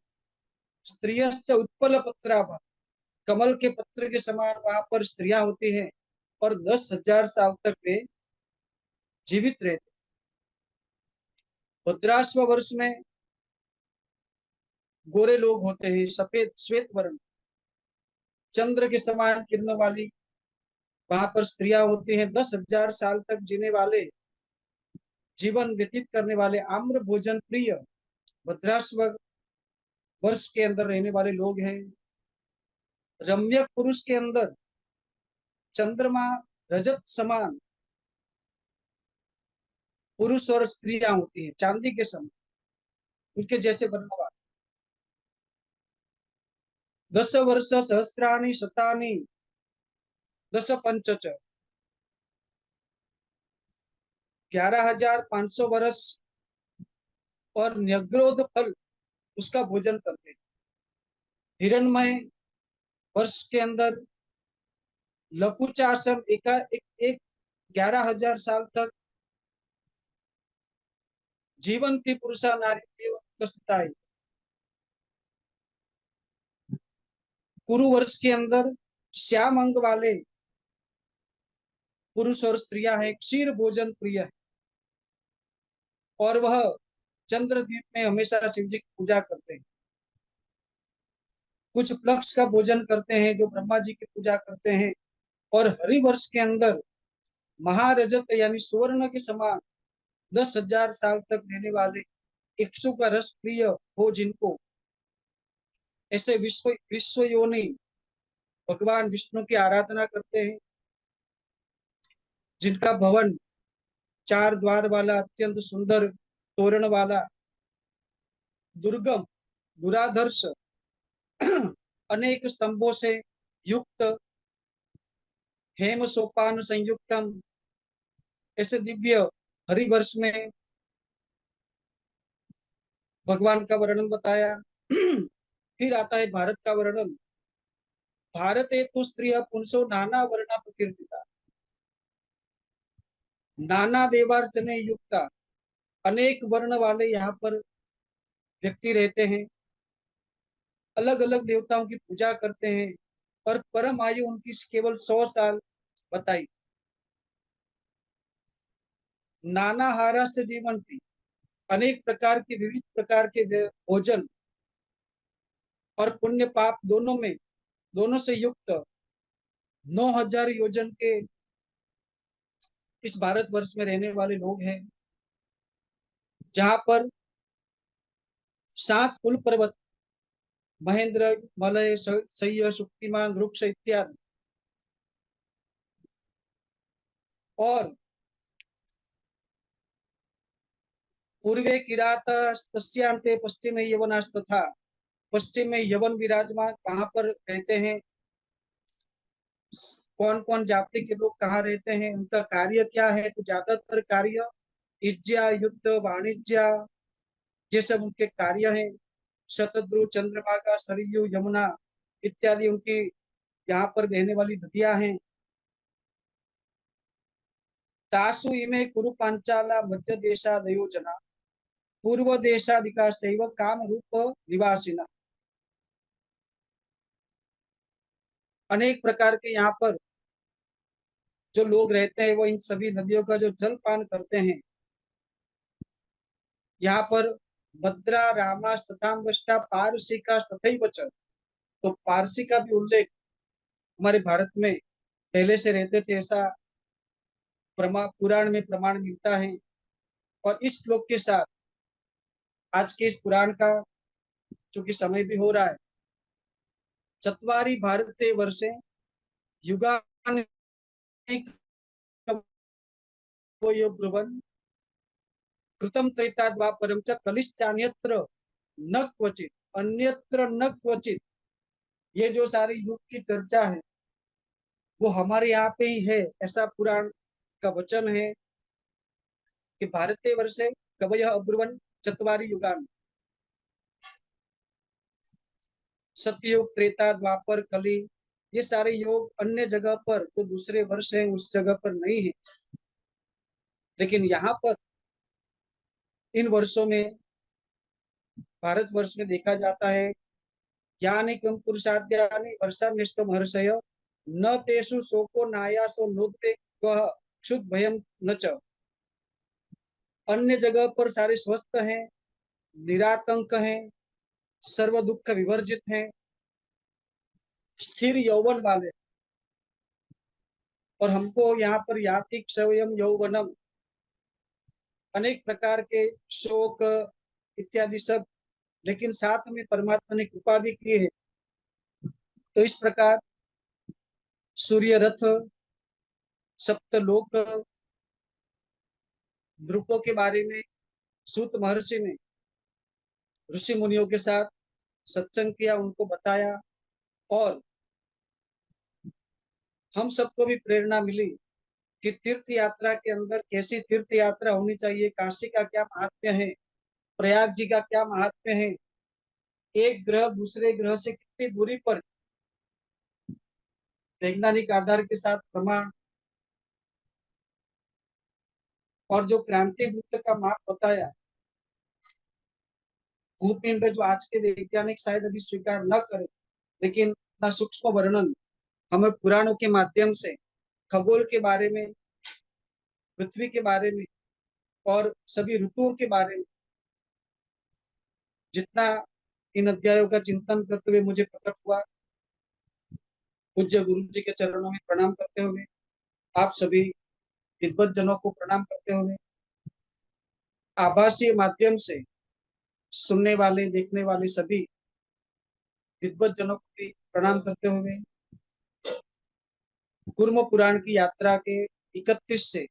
स्त्रियश्च उत्पल पत्राभा, कमल के पत्र के समान वहां पर स्त्रियां होती हैं, और 10,000 साल तक वे जीवित रहते। भद्राश्व वर्ष में गोरे लोग होते हैं, सफेद श्वेत वर्ण, चंद्र के समान किरणों वाली वहां पर स्त्रियां होती हैं। 10,000 साल तक जीने वाले, जीवन व्यतीत करने वाले, आम्र भोजन प्रिय भद्राश्व वर्ष के अंदर रहने वाले लोग हैं। रम्यक पुरुष के अंदर चंद्रमा रजत समान पुरुष और स्त्रियां होती हैं, चांदी के समान, उनके जैसे वर्णवान। 10 वर्ष सहस्त्राणी शतानी दस पंचच, 11,500 वर्ष और न्यग्रोध फल उसका भोजन करते हैं। हिरणमय वर्ष के अंदर लकुचासन एक 11,000 साल तक जीवन की पुरुषा नारी है। कुरु वर्ष के अंदर श्याम अंग वाले पुरुष और स्त्रियां हैं, क्षीर भोजन प्रिय है, और वह चंद्रद्वीप में हमेशा शिव जी की पूजा करते हैं। कुछ प्लक्ष का भोजन करते हैं जो ब्रह्मा जी की पूजा करते हैं। और हरिवर्ष के अंदर महारजत यानी सुवर्ण के समान 10,000 साल तक रहने वाले इक्षु का रस प्रिय हो जिनको, ऐसे विश्व विश्व योनि भगवान विष्णु की आराधना करते हैं, जिनका भवन 4 द्वार वाला, अत्यंत सुंदर तोरण वाला, दुर्गम, दुराधर्ष, अनेक स्तंभों से युक्त, हेम सोपान संयुक्तम, ऐसे दिव्य हरिवर्ष में भगवान का वर्णन बताया। फिर आता है भारत का वर्णन। भारत तो स्त्रिय पुंसो नाना वर्णा प्रकीर्तिता, नाना देवार्चने युक्ता, अनेक वर्ण वाले यहाँ पर व्यक्ति रहते हैं, अलग अलग देवताओं की पूजा करते हैं, और परम आयु उनकी केवल 100 साल बताई। नाना हारा से जीवन थी, अनेक प्रकार के, विविध प्रकार के भोजन और पुण्य पाप दोनों में, दोनों से युक्त 9,000 योजन के इस भारतवर्ष में रहने वाले लोग हैं, जहां पर 7 कुल पर्वत, महेंद्र, मलय, सह्य, शुक्तिमान, वृक्ष इत्यादि, और पूर्वे किरात तस्यांते पश्चिम यवनास्तथा, पश्चिम में यवन विराजमान, कहाँ पर रहते हैं, कौन कौन जाति के लोग कहाँ रहते हैं, उनका कार्य क्या है, तो ज्यादातर कार्य इज्जा, युद्ध, वाणिज्य, ये सब उनके कार्य हैं। शतद्रु, चंद्रभागा, सरयू, यमुना इत्यादि उनकी यहाँ पर बहने वाली नदियां हैं। तासु इमे कुरु पांचाला मध्य देशा दयोजना, पूर्व देशाधिकाशैव काम रूप निवासिना। अनेक प्रकार के यहाँ पर जो लोग रहते हैं वो इन सभी नदियों का जो जल पान करते हैं। यहाँ पर भद्रा रामा तथाम्बष्टा पारसी का तथैव च। तो पारसी का भी उल्लेख हमारे भारत में पहले से रहते थे, ऐसा पुराण में प्रमाण मिलता है। और इस श्लोक के साथ आज के इस पुराण का चूंकि समय भी हो रहा है, चत्वारि भारते वर्षे युगानि ब्रुवन् कृतं त्रेता द्वापरं च कलिश्चान्यत्र न क्वचित, अन्यत्र न क्वचित। ये जो सारे युग की चर्चा है वो हमारे यहाँ पे ही है, ऐसा पुराण का वचन है कि भारतीय वर्षे कवयः अब्रुवन् चत्वारि युगानि, सतयुग त्रेता द्वापर कली। ये सारे योग अन्य जगह पर तो दूसरे वर्ष है, उस जगह पर नहीं है, लेकिन यहाँ पर इन वर्षों में भारत वर्ष में देखा जाता है, यानी कम पुरुषाद्यानि वर्षानिष्ट महर्षय न तेषु शोको नायासो नोद्वेगः क्षुद् भयं न च। अन्य जगह पर सारे स्वस्थ हैं, निरातंक हैं, सर्व दुख विवर्जित हैं, स्थिर यौवन वाले। और हमको यहाँ पर याति क्षयम यौवनम, अनेक प्रकार के शोक इत्यादि सब, लेकिन साथ में परमात्मा ने कृपा भी की है। तो इस प्रकार सूर्य रथ, सप्तलोक, द्रुपों के बारे में सूत महर्षि ने ऋषि मुनियों के साथ सत्संग किया, उनको बताया। और हम सबको भी प्रेरणा मिली कि तीर्थ यात्रा के अंदर कैसी तीर्थ यात्रा होनी चाहिए, काशी का क्या महात्म्य है, प्रयाग जी का क्या महात्म्य है, एक ग्रह दूसरे ग्रह से कितनी दूरी पर, वैज्ञानिक आधार के साथ प्रमाण। और जो क्रांति वृत्त का माप बताया, भूपिंड, जो आज के वैज्ञानिक शायद अभी स्वीकार न करें, लेकिन इतना सूक्ष्म वर्णन हमें पुराणों के माध्यम से खगोल के बारे में, पृथ्वी के बारे में और सभी ऋतुओं के बारे में जितना इन अध्यायों का चिंतन करते हुए मुझे प्रकट हुआ, पूज्य गुरु जी के चरणों में प्रणाम करते हुए, आप सभी विद्वत जनों को प्रणाम करते हुए, आभासीय माध्यम से सुनने वाले देखने वाले सभी विद्वत जनों को भी प्रणाम करते हुए, कूर्म पुराण की यात्रा के 31 से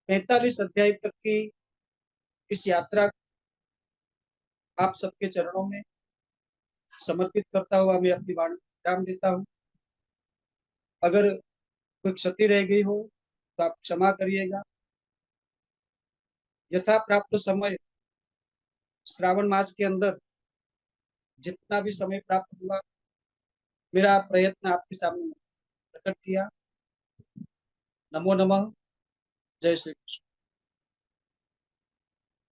45 अध्याय तक की इस यात्रा आप सबके चरणों में समर्पित करता हुआ मैं अपनी वाणी विराम देता हूँ। अगर कोई क्षति रह गई हो तो आप क्षमा करिएगा। यथा प्राप्त समय श्रावण मास के अंदर जितना भी समय प्राप्त हुआ, मेरा प्रयत्न आपके सामने प्रकट किया। नमो नमः। जय श्री कृष्ण।